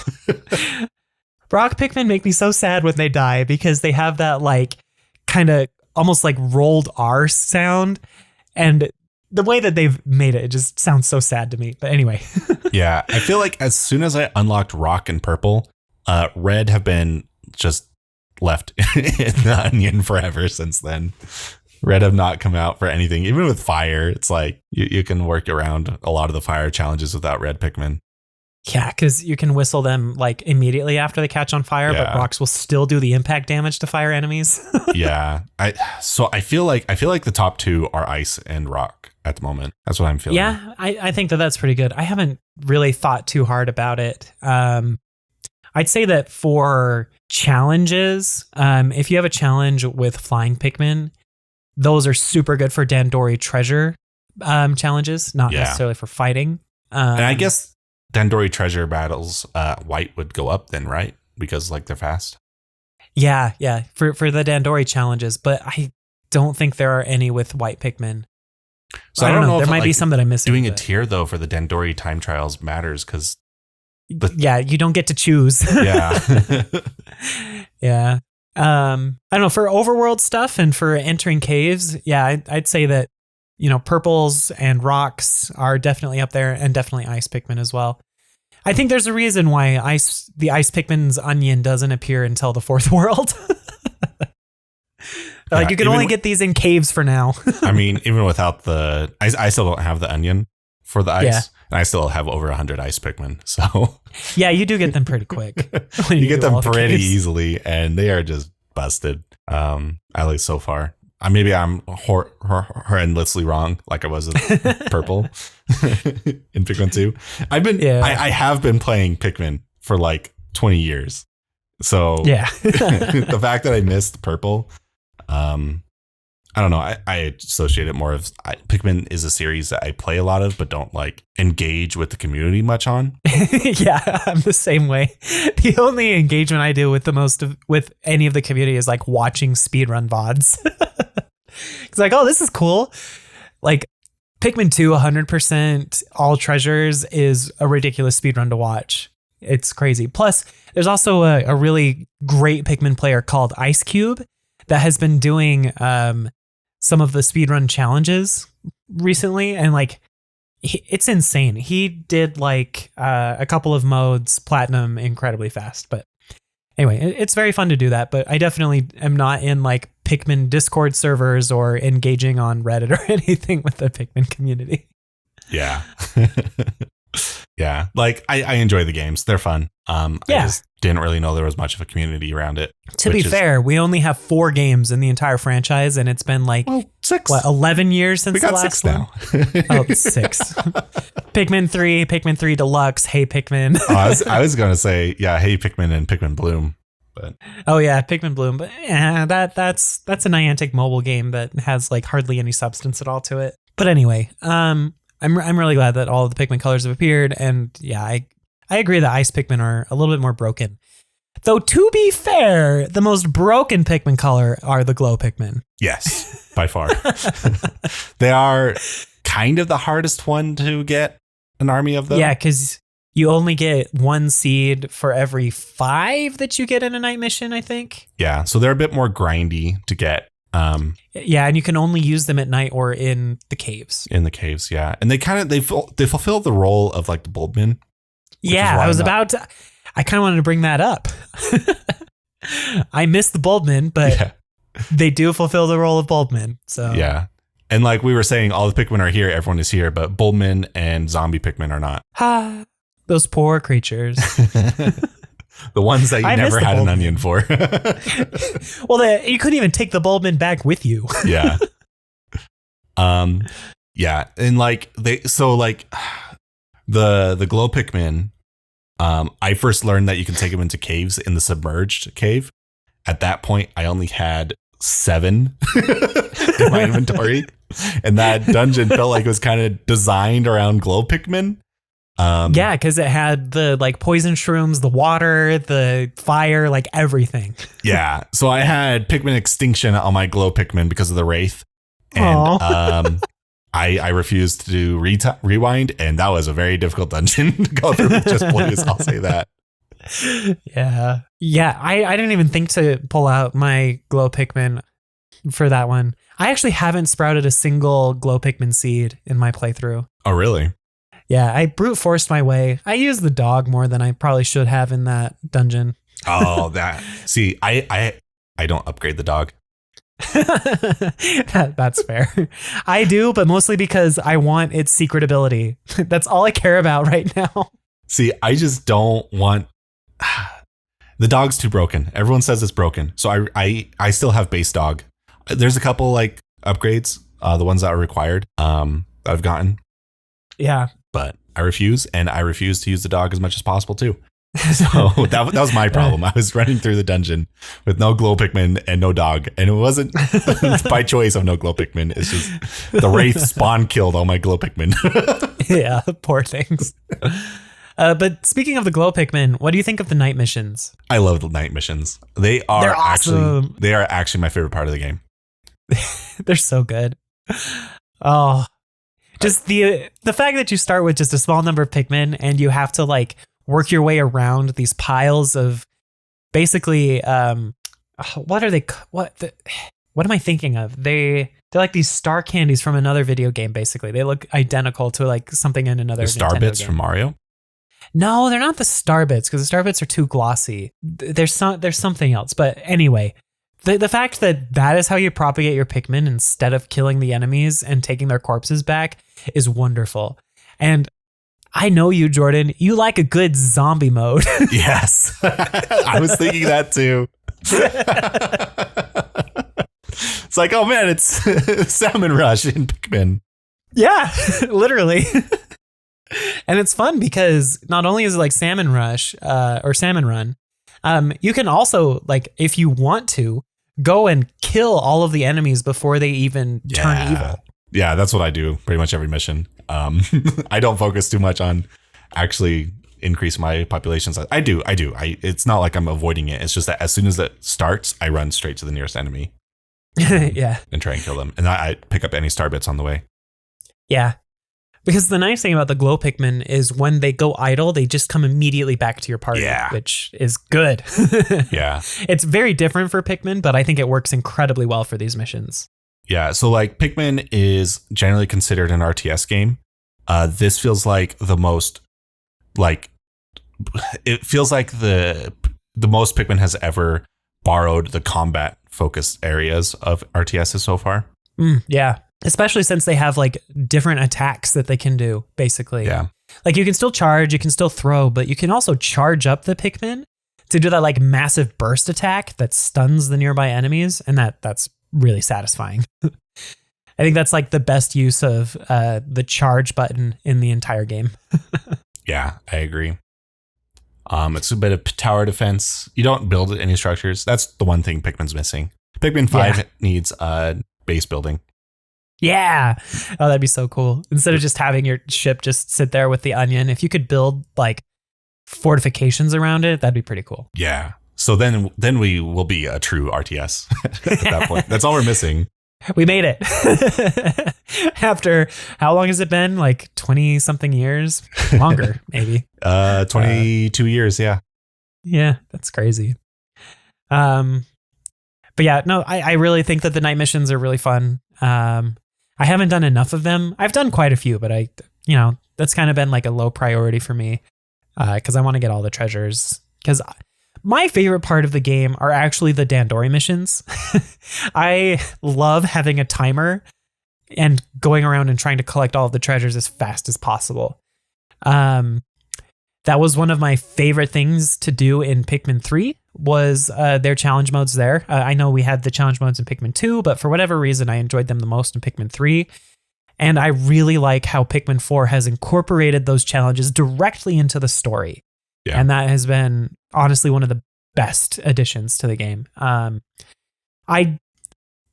Rock Pikmin make me so sad when they die because they have that like kind of almost like rolled R sound. And the way that they've made it just sounds so sad to me. But anyway. Yeah, I feel like as soon as I unlocked rock and purple, red have been just left in the onion forever since then. Red have not come out for anything. Even with fire, it's like you can work around a lot of the fire challenges without red Pikmin. Yeah, because you can whistle them like immediately after they catch on fire, but Yeah. rocks will still do the impact damage to fire enemies. Yeah. I feel like the top two are ice and rock at the moment. That's what I'm feeling. Yeah, I think that that's pretty good. I haven't really thought too hard about it. I'd say that for challenges, if you have a challenge with flying Pikmin, those are super good for Dandori treasure challenges, not necessarily for fighting. And I guess Dandori treasure battles, white would go up then, right? Because like they're fast. Yeah, for the Dandori challenges, but I don't think there are any with white Pikmin. So I don't know. There if might be some that I'm missing. Doing a tier though for the Dandori time trials matters because. You don't get to choose. Yeah. Yeah. I don't know, for overworld stuff and for entering caves. Yeah, I'd say that, purples and rocks are definitely up there, and definitely ice Pikmin as well. I think there's a reason why the ice Pikmin's onion doesn't appear until the fourth world. You can only get these in caves for now. I mean, even without I still don't have the onion for the ice. Yeah. And I still have over 100 ice Pikmin. So yeah, you do get them pretty quick. You get them pretty easily, and they are just busted. At least so far. Maybe I'm horrendously wrong, like I was in purple in Pikmin 2. I have been playing Pikmin for like 20 years. So yeah, the fact that I missed purple, I don't know. I associate it more of Pikmin is a series that I play a lot of, but don't like engage with the community much on. Yeah, I'm the same way. The only engagement I do with with any of the community is like watching speedrun VODs. It's like, oh, this is cool. Like Pikmin 2, 100% all treasures is a ridiculous speedrun to watch. It's crazy. Plus, there's also a really great Pikmin player called Ice Cube that has been doing some of the speedrun challenges recently, and like it's insane. He did like a couple of modes platinum incredibly fast. But anyway, it's very fun to do that. But I definitely am not in like Pikmin Discord servers or engaging on Reddit or anything with the Pikmin community. Yeah. Yeah, like I enjoy the games. They're fun. I just didn't really know there was much of a community around it. To be fair, we only have 4 games in the entire franchise, and it's been like 6. 11 years since the last 6 now. Oh, 6. Pikmin 3, Pikmin 3 Deluxe, Hey Pikmin. I was gonna say, yeah, Hey Pikmin and Pikmin Bloom. But Pikmin Bloom, but that's a Niantic mobile game that has like hardly any substance at all to it. But anyway, I'm really glad that all of the Pikmin colors have appeared, and yeah, I agree that ice Pikmin are a little bit more broken. Though to be fair, the most broken Pikmin color are the glow Pikmin. Yes, by far. They are kind of the hardest one to get an army of them. Yeah, because you only get 1 seed for every 5 that you get in a night mission, I think. Yeah, so they're a bit more grindy to get. Yeah, and you can only use them at night or in the caves. In the caves, yeah. And they fulfill the role of like the Bulbmin. Yeah, I kind of wanted to bring that up. I missed the Bulbmin, but they do fulfill the role of Bulbmin. So yeah. And like we were saying, all the Pikmin are here, everyone is here, but Bulbmin and zombie Pikmin are not. Ha! Those poor creatures. The ones that you never had an onion for. Well, you couldn't even take the Bulbmin back with you. Yeah. Yeah. And like the glow Pikmin, I first learned that you can take them into caves in the submerged cave. At that point, I only had 7 in my inventory. And that dungeon felt like it was kind of designed around glow Pikmin. Yeah, because it had the like poison shrooms, the water, the fire, like everything. Yeah. So I had Pikmin extinction on my glow Pikmin because of the Wraith. And I refused to do rewind, and that was a very difficult dungeon to go through with just blues. I'll say that. Yeah. Yeah. I didn't even think to pull out my glow Pikmin for that one. I actually haven't sprouted a single glow Pikmin seed in my playthrough. Oh, really? Yeah, I brute forced my way. I used the dog more than I probably should have in that dungeon. Oh, that. See, I don't upgrade the dog. That's fair. I do, but mostly because I want its secret ability. That's all I care about right now. See, I just don't want the dog's too broken. Everyone says it's broken. So I still have base dog. There's a couple like upgrades, the ones that are required, that I've gotten. Yeah. But I refuse, and I refuse to use the dog as much as possible too. So that was my problem. I was running through the dungeon with no glow Pikmin and no dog. And it wasn't by choice of no glow Pikmin. It's just the Wraith spawn killed all my glow Pikmin. Yeah, poor things. But speaking of the glow Pikmin, what do you think of the night missions? I love the night missions. They're awesome. They are actually my favorite part of the game. They're so good. Oh, just the fact that you start with just a small number of Pikmin and you have to like work your way around these piles of basically what are they? What am I thinking of? They're like these star candies from another video game. Basically, they look identical to like something in another. The star Nintendo bits game. from Mario. No, they're not the star bits because the star bits are too glossy. There's something else. But anyway, the fact that is how you propagate your Pikmin instead of killing the enemies and taking their corpses back is wonderful. And I know you, Jordan. You like a good zombie mode. Yes. I was thinking that too. It's like, oh man, it's Salmon Rush in Pikmin. Yeah, literally. And it's fun because not only is it like Salmon Rush or Salmon Run, you can also, like, if you want to, go and kill all of the enemies before they even turn evil. Yeah, that's what I do pretty much every mission. I don't focus too much on actually increase my population size. I do. It's not like I'm avoiding it. It's just that as soon as it starts, I run straight to the nearest enemy. Yeah. And try and kill them. And I pick up any star bits on the way. Yeah. Because the nice thing about the glow Pikmin is when they go idle, they just come immediately back to your party, which is good. Yeah. It's very different for Pikmin, but I think it works incredibly well for these missions. Yeah, so like Pikmin is generally considered an RTS game. This feels like the most, like, it feels like the most Pikmin has ever borrowed the combat focused areas of RTSs so far. Yeah, especially since they have like different attacks that they can do, basically. Yeah. Like you can still charge, you can still throw, but you can also charge up the Pikmin to do that like massive burst attack that stuns the nearby enemies, and that's really satisfying. I think that's like the best use of the charge button in the entire game. Yeah, I agree. It's a bit of tower defense. You don't build any structures. That's the one thing Pikmin's missing. Pikmin 5 needs base building. Yeah. Oh, that'd be so cool. Instead of just having your ship just sit there with the onion, if you could build like fortifications around it, that'd be pretty cool. Yeah. So then we will be a true RTS at that point. That's all we're missing. We made it. After how long has it been? Like 20 something years? Longer, maybe. 22 years, yeah. Yeah, that's crazy. But yeah, no, I really think that the night missions are really fun. I haven't done enough of them. I've done quite a few, but that's kind of been like a low priority for me because I want to get all the treasures. Because my favorite part of the game are actually the Dandori missions. I love having a timer and going around and trying to collect all of the treasures as fast as possible. That was one of my favorite things to do in Pikmin 3 was their challenge modes there. I know we had the challenge modes in Pikmin 2, but for whatever reason, I enjoyed them the most in Pikmin 3. And I really like how Pikmin 4 has incorporated those challenges directly into the story. Yeah. And that has been honestly one of the best additions to the game. I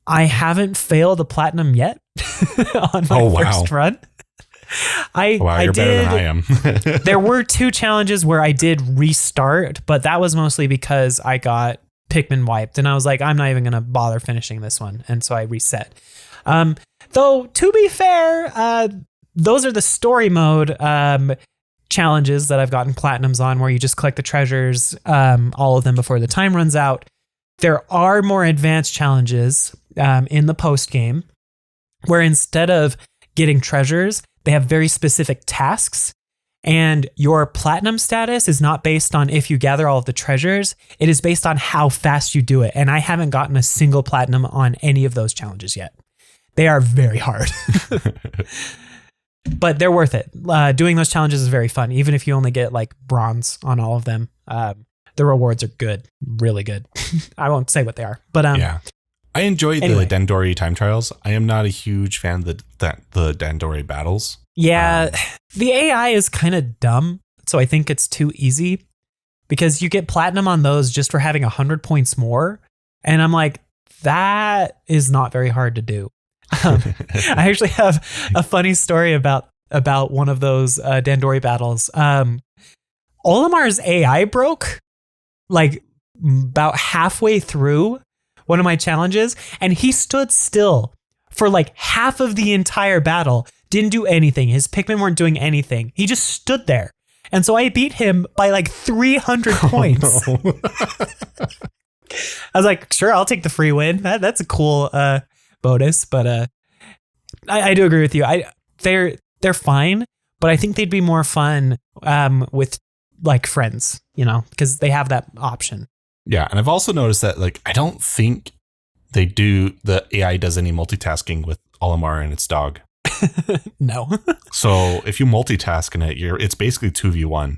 haven't failed a platinum yet on my first run. You're better than I am. There were 2 challenges where I did restart, but that was mostly because I got Pikmin wiped and I was like, I'm not even going to bother finishing this one. And so I reset. Though, to be fair, those are the story mode challenges that I've gotten platinums on, where you just collect the treasures, all of them before the time runs out. There are more advanced challenges in the post game where instead of getting treasures, they have very specific tasks, and your platinum status is not based on if you gather all of the treasures. It is based on how fast you do it. And I haven't gotten a single platinum on any of those challenges yet. They are very hard. but they're worth it. Doing those challenges is very fun, even if you only get like bronze on all of them. The rewards are good, really good. I won't say what they are, but yeah. I enjoy the Dandori time trials. I am not a huge fan of the Dandori battles. Yeah, the AI is kind of dumb, so I think it's too easy because you get platinum on those just for having 100 points more, and I'm like, that is not very hard to do. I actually have a funny story about one of those Dandori battles. Olimar's AI broke like about halfway through one of my challenges, and he stood still for like half of the entire battle, didn't do anything. His Pikmin weren't doing anything. He just stood there. And so I beat him by like 300 points. No. I was like, sure, I'll take the free win. That's a cool bonus, but I do agree with you. They're fine, but I think they'd be more fun with like friends, you know, because they have that option. Yeah, and I've also noticed that like I don't think the AI does any multitasking with Olimar and its dog. No. So if you multitask in it, it's basically 2v1.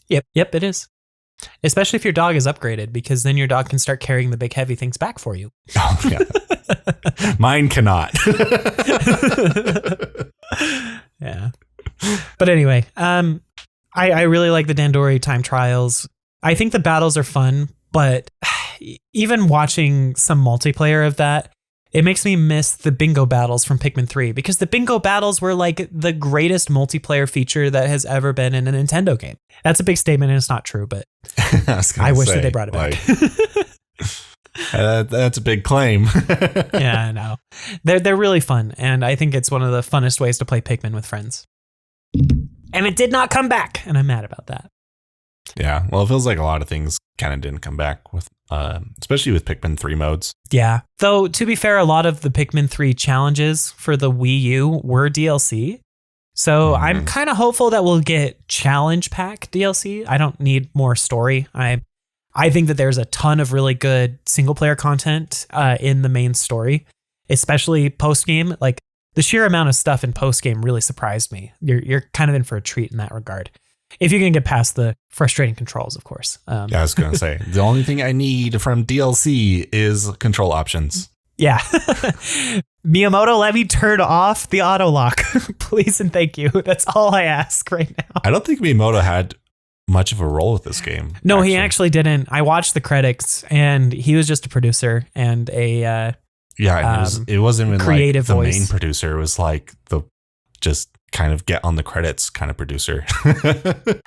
Yep, it is. Especially if your dog is upgraded, because then your dog can start carrying the big heavy things back for you. Oh, yeah. Mine cannot. Yeah. But anyway, I really like the Dandori time trials. I think the battles are fun, but even watching some multiplayer of that, it makes me miss the bingo battles from Pikmin 3, because the bingo battles were like the greatest multiplayer feature that has ever been in a Nintendo game. That's a big statement and it's not true, but I wish that they brought it back. That's a big claim. Yeah, I know. They're really fun, and I think it's one of the funnest ways to play Pikmin with friends. And it did not come back, and I'm mad about that. Yeah, well, it feels like a lot of things kind of didn't come back with, especially with Pikmin 3 modes. Yeah, though to be fair, a lot of the Pikmin 3 challenges for the Wii U were DLC. So I'm kind of hopeful that we'll get challenge pack DLC. I don't need more story. I think that there's a ton of really good single player content in the main story, especially post game. Like the sheer amount of stuff in post game really surprised me. You're kind of in for a treat in that regard. If you can get past the frustrating controls, of course. Yeah, I was going to say, the only thing I need from DLC is control options. Yeah. Miyamoto, let me turn off the auto lock, please and thank you. That's all I ask right now. I don't think Miyamoto had much of a role with this game. No, he actually didn't. I watched the credits, and he was just a producer and a it wasn't even creative like the voice. main producer. It was like the just kind of get on the credits kind of producer.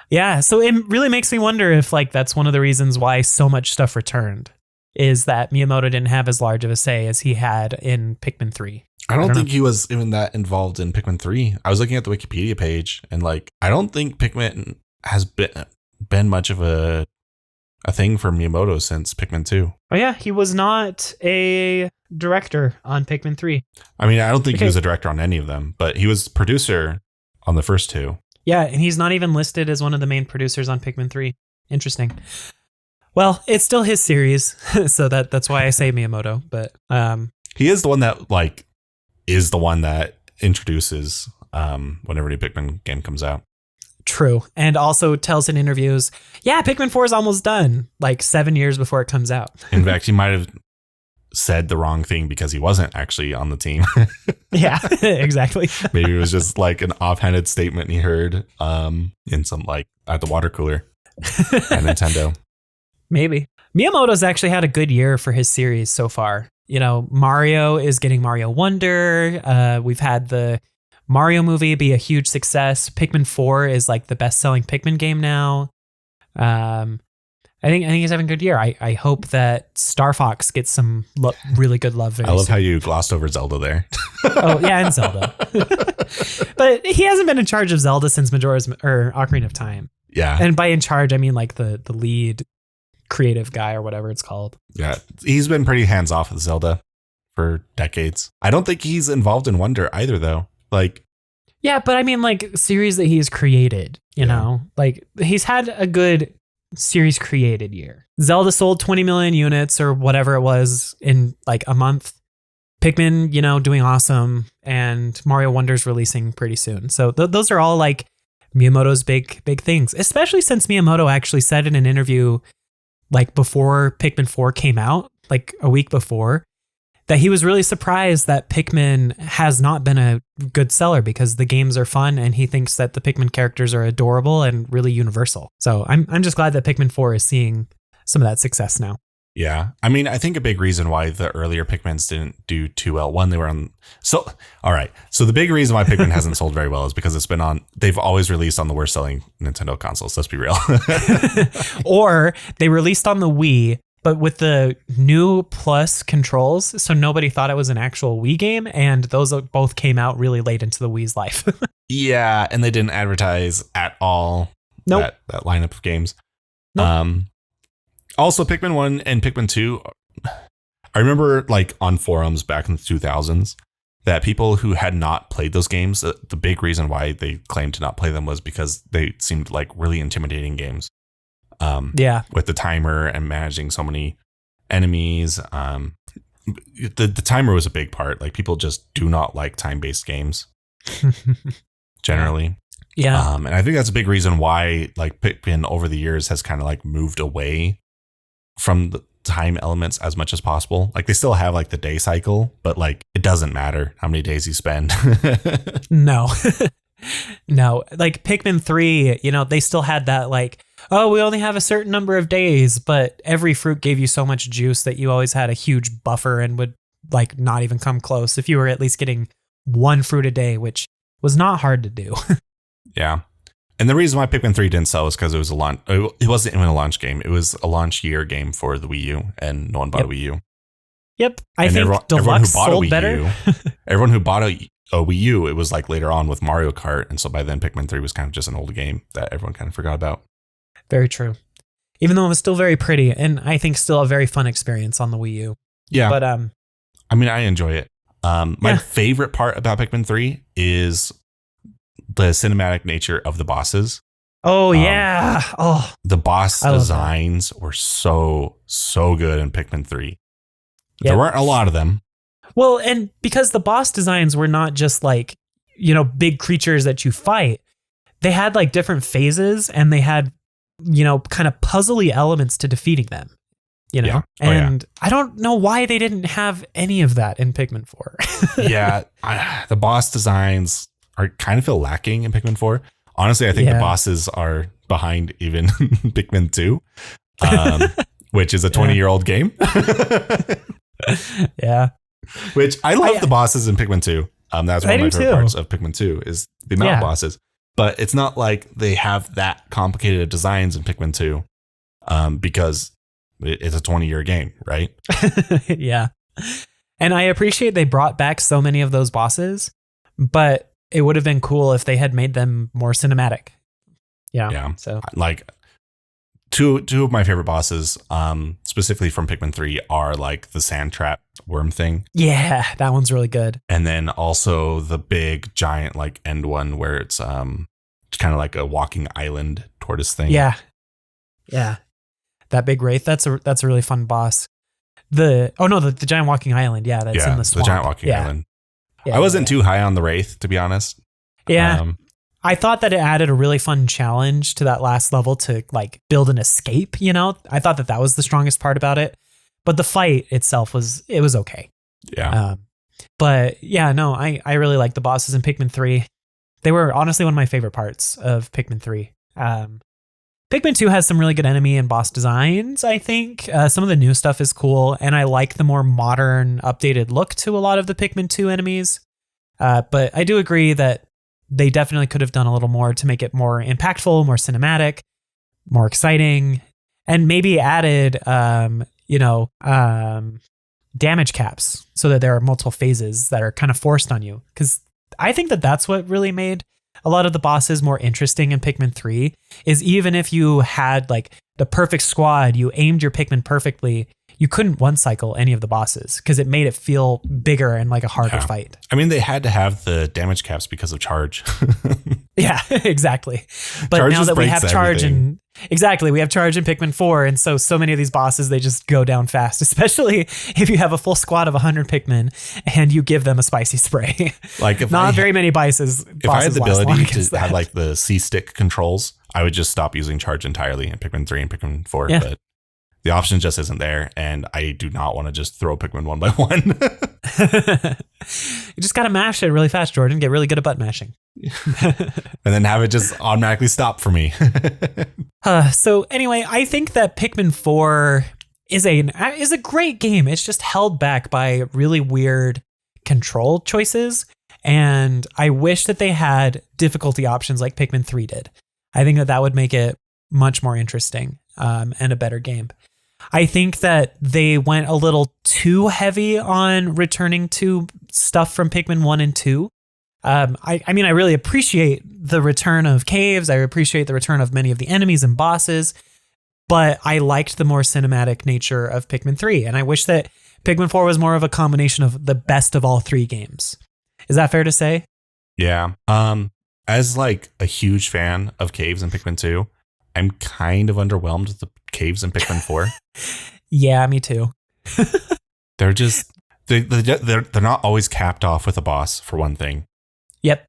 Yeah, so it really makes me wonder if like that's one of the reasons why so much stuff returned, is that Miyamoto didn't have as large of a say as he had in Pikmin 3. I don't think he was even that involved in Pikmin 3. I was looking at the Wikipedia page, and like I don't think Pikmin has been much of a thing for Miyamoto since Pikmin 2. Oh yeah, he was not a director on Pikmin 3. I mean, I don't think he was a director on any of them, but he was producer on the first two. Yeah, and he's not even listed as one of the main producers on Pikmin 3. Interesting. Well, it's still his series, so that's why I say Miyamoto, but he is the one that introduces whenever a new Pikmin game comes out. True. And also tells in interviews, yeah, Pikmin 4 is almost done, like 7 years before it comes out. In fact, he might have said the wrong thing because he wasn't actually on the team. Yeah, exactly. Maybe it was just like an offhanded statement he heard in some like at the water cooler at Nintendo. Maybe. Miyamoto's actually had a good year for his series so far. You know, Mario is getting Mario Wonder. We've had the Mario movie be a huge success. Pikmin 4 is like the best-selling Pikmin game now. I think he's having a good year. I hope that Star Fox gets some really good love. I love how you glossed over Zelda there. Oh yeah, and Zelda. But he hasn't been in charge of Zelda since Ocarina of Time. Yeah, and by in charge I mean like the lead creative guy or whatever it's called. Yeah, he's been pretty hands off with Zelda for decades. I don't think he's involved in Wonder either, though. Like, yeah, but I mean, like series that he's created. You know, like he's had a good series created year. Zelda sold 20 million units or whatever it was in like a month. Pikmin, doing awesome, and Mario Wonder's releasing pretty soon. So those are all like Miyamoto's big things, especially since Miyamoto actually said in an interview like before Pikmin 4 came out, like a week before, that he was really surprised that Pikmin has not been a good seller because the games are fun and he thinks that the Pikmin characters are adorable and really universal. So I'm just glad that Pikmin 4 is seeing some of that success now. Yeah. I mean, I think a big reason why the earlier Pikmins didn't do too well, one, they were on. So, all right. So the big reason why Pikmin hasn't sold very well is because they've always released on the worst selling Nintendo consoles. Let's be real. Or they released on the Wii, but with the new Plus controls. So nobody thought it was an actual Wii game. And those both came out really late into the Wii's life. Yeah. And they didn't advertise at all. Nope. That lineup of games. Nope. Also, Pikmin 1 and Pikmin 2, I remember like on forums back in the 2000s that people who had not played those games, the big reason why they claimed to not play them was because they seemed like really intimidating games. With the timer and managing so many enemies. The timer was a big part. Like people just do not like time-based games generally. Yeah. And I think that's a big reason why like Pikmin over the years has kind of like moved away from the time elements as much as possible. Like they still have like the day cycle, but like it doesn't matter how many days you spend. No. No. Like Pikmin 3, they still had that like, oh, we only have a certain number of days, but every fruit gave you so much juice that you always had a huge buffer and would like not even come close if you were at least getting one fruit a day, which was not hard to do. Yeah. And the reason why Pikmin 3 didn't sell was because it was it wasn't even a launch game. It was a launch year game for the Wii U, and no one bought a Wii U. Yep. I think Deluxe sold better. Everyone who bought a Wii U, it was like later on with Mario Kart. And so by then Pikmin 3 was kind of just an old game that everyone kind of forgot about. Very true. Even though it was still very pretty and I think still a very fun experience on the Wii U. Yeah. But I mean, I enjoy it. My favorite part about Pikmin 3 is the cinematic nature of the bosses. Oh, yeah. The boss designs were so good in Pikmin 3. Yep. There weren't a lot of them. Well, and because the boss designs were not just like, big creatures that you fight, they had like different phases and they had, kind of puzzly elements to defeating them, Yeah. And I don't know why they didn't have any of that in Pikmin 4. Yeah. The boss designs are kind of feel lacking in Pikmin 4. Honestly, I think the bosses are behind even Pikmin 2, which is a 20-year-old game. Yeah. Which I love the bosses in Pikmin 2. That's one of my favorite parts of Pikmin 2 is the amount of bosses. But it's not like they have that complicated of designs in Pikmin 2 because it's a 20-year game, right? Yeah. And I appreciate they brought back so many of those bosses, but it would have been cool if they had made them more cinematic. Yeah. So like two of my favorite bosses, specifically from Pikmin 3, are like the sand trap worm thing. Yeah, that one's really good. And then also the big giant like end one where it's kind of like a walking island tortoise thing. Yeah. Yeah. That big wraith, that's a really fun boss. The giant walking island. Yeah, that's in the swamp. The giant walking island. Yeah, I wasn't too high on the wraith, to be honest. Yeah. I thought that it added a really fun challenge to that last level to like build an escape, I thought that was the strongest part about it. But the fight itself was okay. Yeah. But yeah, no, I really like the bosses in Pikmin 3. They were honestly one of my favorite parts of Pikmin 3. Pikmin 2 has some really good enemy and boss designs, I think. Some of the new stuff is cool, and I like the more modern, updated look to a lot of the Pikmin 2 enemies. But I do agree that they definitely could have done a little more to make it more impactful, more cinematic, more exciting, and maybe added, damage caps so that there are multiple phases that are kind of forced on you. Because I think that that's what really made a lot of the bosses more interesting in Pikmin 3 is even if you had like the perfect squad, you aimed your Pikmin perfectly, you couldn't one cycle any of the bosses because it made it feel bigger and like a harder fight. I mean, they had to have the damage caps because of charge. Yeah, exactly. But now that we have charge and Exactly. We have charge in Pikmin 4, and so many of these bosses, they just go down fast, especially if you have a full squad of 100 Pikmin and you give them a spicy spray. Like if Not very many bosses. If I had the last long ability against to have that. like the C-stick controls, I would just stop using charge entirely in Pikmin 3 and Pikmin 4. Yeah. But the option just isn't there, and I do not want to just throw Pikmin one by one. You just got to mash it really fast, Jordan. Get really good at button mashing. And then have it just automatically stop for me. So anyway, I think that Pikmin 4 is a great game. It's just held back by really weird control choices. And I wish that they had difficulty options like Pikmin 3 did. I think that would make it much more interesting and a better game. I think that they went a little too heavy on returning to stuff from Pikmin 1 and 2. I mean, I really appreciate the return of caves. I appreciate the return of many of the enemies and bosses, but I liked the more cinematic nature of Pikmin 3. And I wish that Pikmin 4 was more of a combination of the best of all three games. Is that fair to say? Yeah. As like a huge fan of caves in Pikmin 2, I'm kind of underwhelmed with the caves in Pikmin 4. Yeah, me too. They're just they're not always capped off with a boss, for one thing. Yep.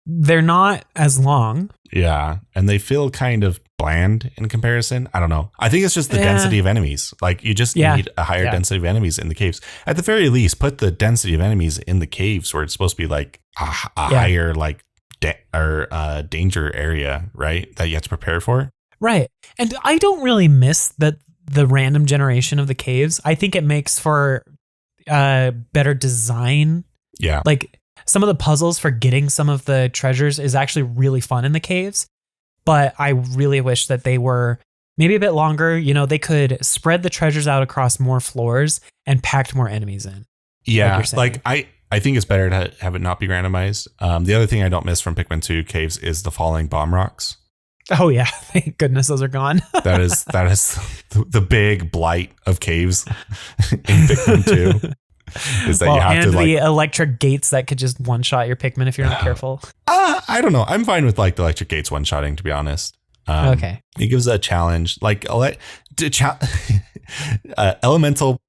They're not as long. Yeah, and they feel kind of bland in comparison. I don't know. I think it's just the density of enemies. Like you just need a higher density of enemies in the caves. At the very least, put the density of enemies in the caves where it's supposed to be like a higher like danger area, right? That you have to prepare for. Right. And I don't really miss the random generation of the caves. I think it makes for better design. Yeah. Like some of the puzzles for getting some of the treasures is actually really fun in the caves, but I really wish that they were maybe a bit longer. You know, they could spread the treasures out across more floors and packed more enemies in. Yeah. Like I think it's better to have it not be randomized. The other thing I don't miss from Pikmin 2 caves is the falling bomb rocks. Oh yeah, thank goodness those are gone. that is the big blight of caves in Pikmin 2. Is that you have to like the electric gates that could just one shot your Pikmin if you're not careful. I don't know. I'm fine with like the electric gates one shotting, to be honest. Okay, it gives a challenge. Like elemental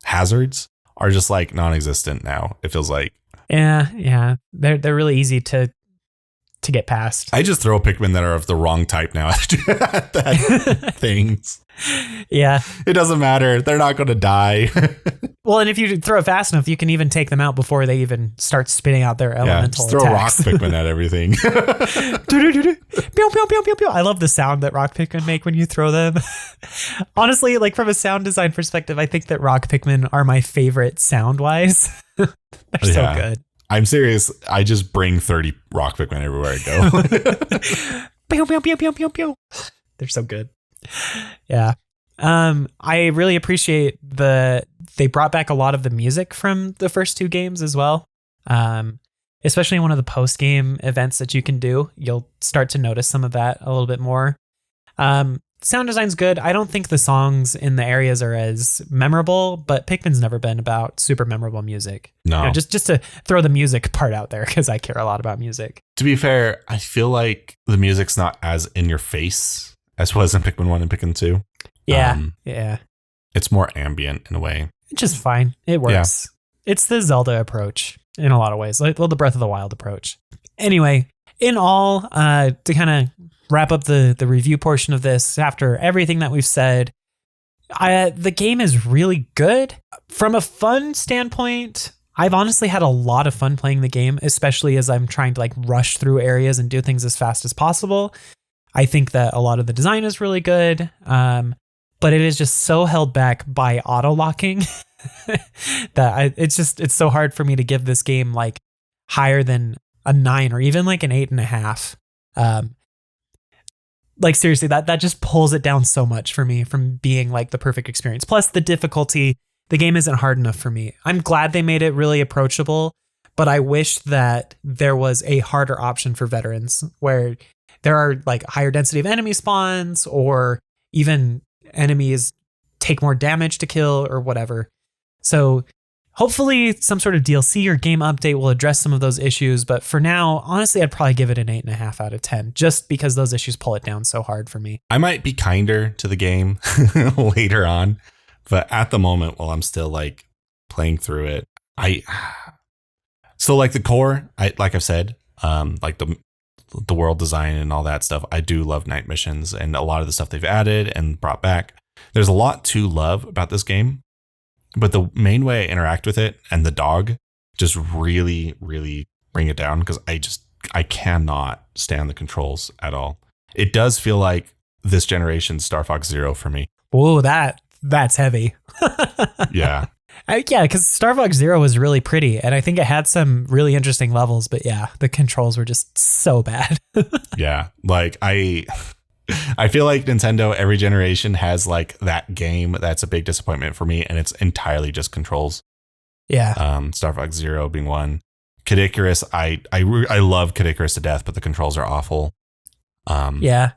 hazards are just like non-existent now. It feels like. Yeah, they're really easy to get past. I just throw Pikmin that are of the wrong type now at that things. Yeah. It doesn't matter. They're not going to die. Well, and if you throw it fast enough, you can even take them out before they even start spitting out their elemental just throw attacks. rock Pikmin at everything. Pew, pew, pew, pew, pew. I love the sound that rock Pikmin make when you throw them. Honestly, like from a sound design perspective, I think that rock Pikmin are my favorite sound-wise. They're so good. I'm serious. I just bring 30 rock Pikmin everywhere I go. Pew, pew, pew, pew, pew, pew. They're so good. Yeah. I really appreciate they brought back a lot of the music from the first two games as well. Especially in one of the post-game events that you can do, you'll start to notice some of that a little bit more. Sound design's good. I don't think the songs in the areas are as memorable, but Pikmin's never been about super memorable music. No. You know, just to throw the music part out there, because I care a lot about music. To be fair, I feel like the music's not as in your face as was in Pikmin 1 and Pikmin 2. Yeah. Yeah. It's more ambient in a way. It's just fine. It works. Yeah. It's the Zelda approach in a lot of ways. Like, well, the Breath of the Wild approach. Anyway, in all, to kind of wrap up the review portion of this, after everything that we've said, the game is really good. From a fun standpoint, I've honestly had a lot of fun playing the game, especially as I'm trying to like rush through areas and do things as fast as possible. I think that a lot of the design is really good, but it is just so held back by auto-locking that it's so hard for me to give this game like higher than a 9 or even like an 8.5. Like seriously, that just pulls it down so much for me from being like the perfect experience. Plus the difficulty, the game isn't hard enough for me. I'm glad they made it really approachable, but I wish that there was a harder option for veterans where there are like higher density of enemy spawns, or even enemies take more damage to kill or whatever. So Hopefully some sort of DLC or game update will address some of those issues. But for now, honestly, I'd probably give it an 8.5 out of 10, just because those issues pull it down so hard for me. I might be kinder to the game later on, but at the moment, while I'm still like playing through it, so like the core, like I've said, like the world design and all that stuff, I do love night missions and a lot of the stuff they've added and brought back. There's a lot to love about this game. But the main way I interact with it and the dog just really, really bring it down, because I cannot stand the controls at all. It does feel like this generation's Star Fox Zero for me. Whoa, that's heavy. Yeah. Yeah, because Star Fox Zero was really pretty, and I think it had some really interesting levels, but yeah, the controls were just so bad. Yeah. Like I feel like Nintendo every generation has like that game that's a big disappointment for me, and it's entirely just controls. Yeah. Star Fox Zero being one. Kid Icarus, I love Kid Icarus to death, but the controls are awful. Yeah.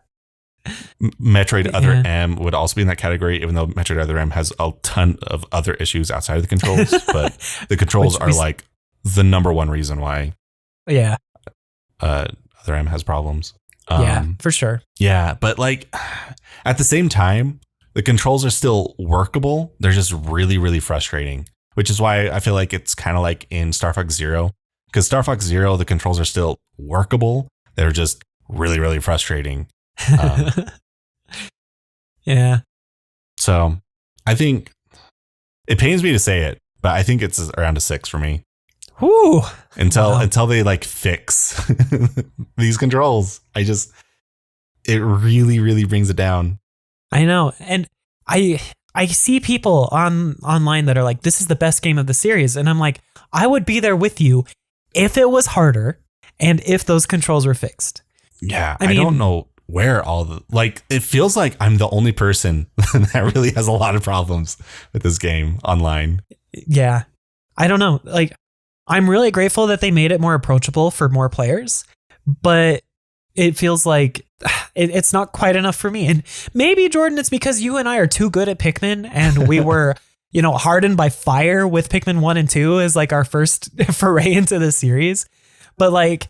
Metroid Other M would also be in that category, even though Metroid Other M has a ton of other issues outside of the controls, but the controls are like the number one reason why. Yeah. Other M has problems. Yeah, for sure. Yeah, but like at the same time, the controls are still workable. They're just really, really frustrating, which is why I feel like it's kind of like in Star Fox Zero, because Star Fox Zero, the controls are still workable. They're just really, really frustrating. Yeah. So I think it pains me to say it, but I think it's around a 6 for me. Whew. Until they like fix these controls. It really, really brings it down. I know. And I see people online that are like, this is the best game of the series. And I'm like, I would be there with you if it was harder and if those controls were fixed. Yeah. I don't know where it feels like I'm the only person that really has a lot of problems with this game online. Yeah. I don't know. Like, I'm really grateful that they made it more approachable for more players, but it feels like it's not quite enough for me. And maybe, Jordan, it's because you and I are too good at Pikmin, and we were, hardened by fire with Pikmin 1 and 2 as like our first foray into the series. But like,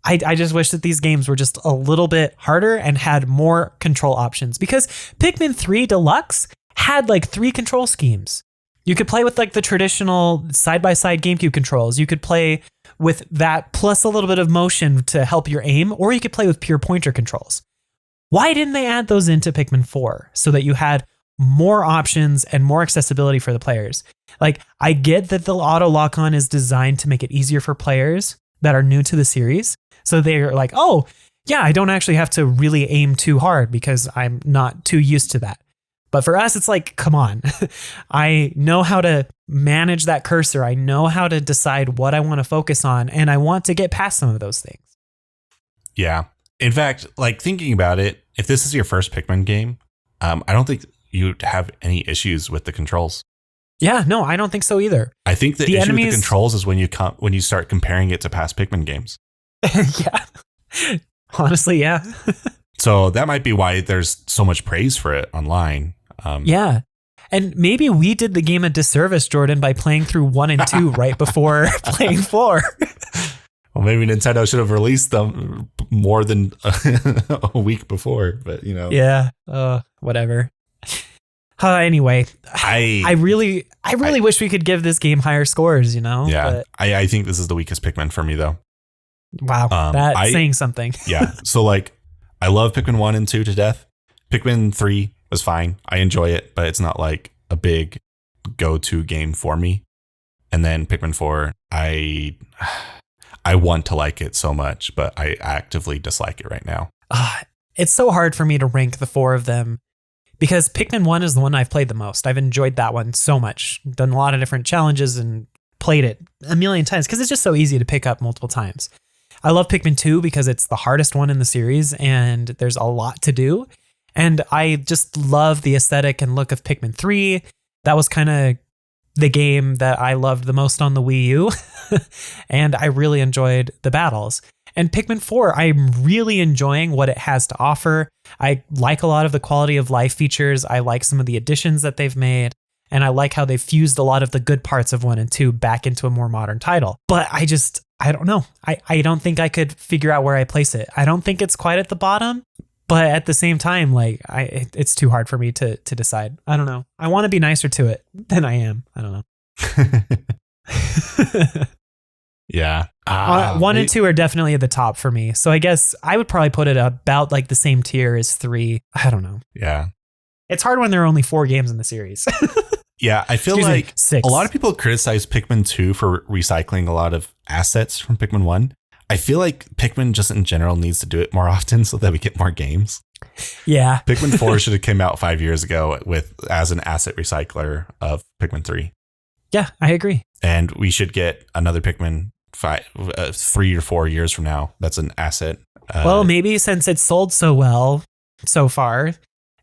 I just wish that these games were just a little bit harder and had more control options, because Pikmin 3 Deluxe had like 3 control schemes. You could play with like the traditional side-by-side GameCube controls. You could play with that plus a little bit of motion to help your aim, or you could play with pure pointer controls. Why didn't they add those into Pikmin 4 so that you had more options and more accessibility for the players? Like, I get that the auto lock-on is designed to make it easier for players that are new to the series. So they're like, oh, yeah, I don't actually have to really aim too hard because I'm not too used to that. But for us, it's like, come on, I know how to manage that cursor. I know how to decide what I want to focus on, and I want to get past some of those things. Yeah. In fact, like thinking about it, if this is your first Pikmin game, I don't think you'd have any issues with the controls. Yeah, no, I don't think so either. I think the issue with the controls is when you start comparing it to past Pikmin games. Yeah. Honestly, yeah. So that might be why there's so much praise for it online. Yeah. And maybe we did the game a disservice, Jordan, by playing through 1 and 2 right before playing 4. Well, maybe Nintendo should have released them more than a week before, but Yeah. Whatever. Anyway, I really wish we could give this game higher scores, Yeah. But I think this is the weakest Pikmin for me, though. Wow. That's saying something. Yeah. So like, I love Pikmin 1 and 2 to death. Pikmin 3 was fine. I enjoy it, but it's not like a big go-to game for me. And then Pikmin 4, I want to like it so much, but I actively dislike it right now. It's so hard for me to rank the 4 of them because Pikmin 1 is the one I've played the most. I've enjoyed that one so much. Done a lot of different challenges and played it a million times because it's just so easy to pick up multiple times. I love Pikmin 2 because it's the hardest one in the series and there's a lot to do. And I just love the aesthetic and look of Pikmin 3. That was kind of the game that I loved the most on the Wii U. And I really enjoyed the battles. And Pikmin 4, I'm really enjoying what it has to offer. I like a lot of the quality of life features. I like some of the additions that they've made. And I like how they fused a lot of the good parts of 1 and 2 back into a more modern title. But I don't know. I don't think I could figure out where I place it. I don't think it's quite at the bottom, but at the same time, like it's too hard for me to decide. I don't know. I want to be nicer to it than I am. I don't know. Yeah. 1 and 2 are definitely at the top for me. So I guess I would probably put it about like the same tier as 3. I don't know. Yeah. It's hard when there are only 4 games in the series. Yeah, I feel like 6. A lot of people criticize Pikmin 2 for recycling a lot of assets from Pikmin 1. I feel like Pikmin just in general needs to do it more often so that we get more games. Yeah. Pikmin 4 should have came out 5 years ago as an asset recycler of Pikmin 3. Yeah, I agree. And we should get another Pikmin 3 or 4 years from now. That's an asset. Well, maybe since it's sold so well so far,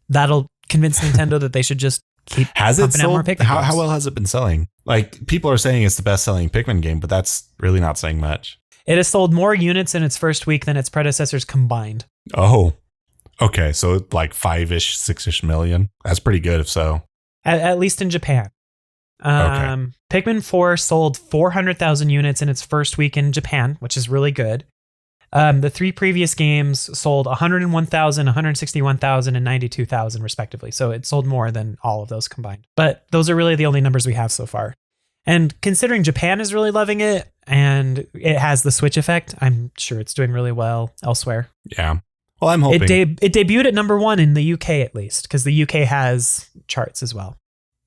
that'll convince Nintendo that they should just keep pumping out more Pikmin games. How well has it been selling? Like, people are saying it's the best selling Pikmin game, but that's really not saying much. It has sold more units in its first week than its predecessors combined. Oh, okay. So like 5-ish, 6-ish million. That's pretty good if so. At least in Japan. Okay. Pikmin 4 sold 400,000 units in its first week in Japan, which is really good. The 3 previous games sold 101,000, 161,000, and 92,000 respectively. So it sold more than all of those combined. But those are really the only numbers we have so far. And considering Japan is really loving it and it has the Switch effect, I'm sure it's doing really well elsewhere. Yeah. Well, I'm hoping. It debuted at number 1 in the UK at least, because the UK has charts as well.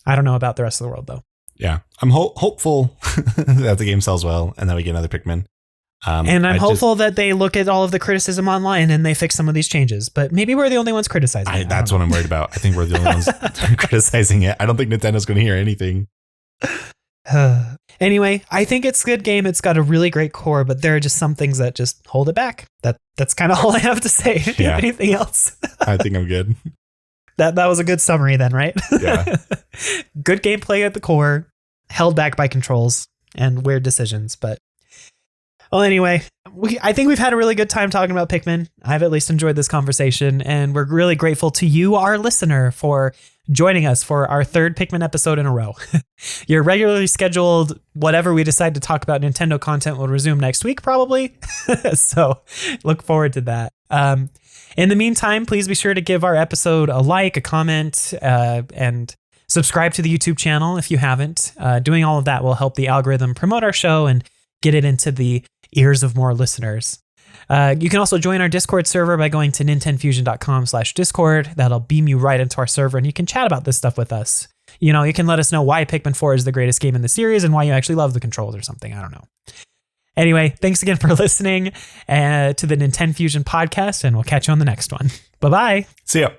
I don't know about the rest of the world though. Yeah. I'm hopeful that the game sells well and that we get another Pikmin. And I'm hopeful that they look at all of the criticism online and they fix some of these changes. But maybe we're the only ones criticizing it. That's what I'm worried about. I think we're the only ones criticizing it. I don't think Nintendo's going to hear anything. Anyway, I think it's a good game. It's got a really great core, but there are just some things that just hold it back. That's kind of all I have to say. Do you have anything else? I think I'm good. That was a good summary then, right? Yeah. Good gameplay at the core, held back by controls and weird decisions, but well, anyway, I think we've had a really good time talking about Pikmin. I've at least enjoyed this conversation, and we're really grateful to you, our listener, for joining us for our 3rd Pikmin episode in a row. Your regularly scheduled whatever we decide to talk about Nintendo content will resume next week, probably. So look forward to that. In the meantime, please be sure to give our episode a like, a comment, and subscribe to the YouTube channel if you haven't. Doing all of that will help the algorithm promote our show and get it into the ears of more listeners. You can also join our Discord server by going to nintenfusion.com/discord. That'll beam you right into our server and you can chat about this stuff with us. You know, you can let us know why Pikmin 4 is the greatest game in the series and why you actually love the controls or something. I don't know. Anyway, thanks again for listening to the NintenFusion podcast, and we'll catch you on the next one. Bye-bye. See ya.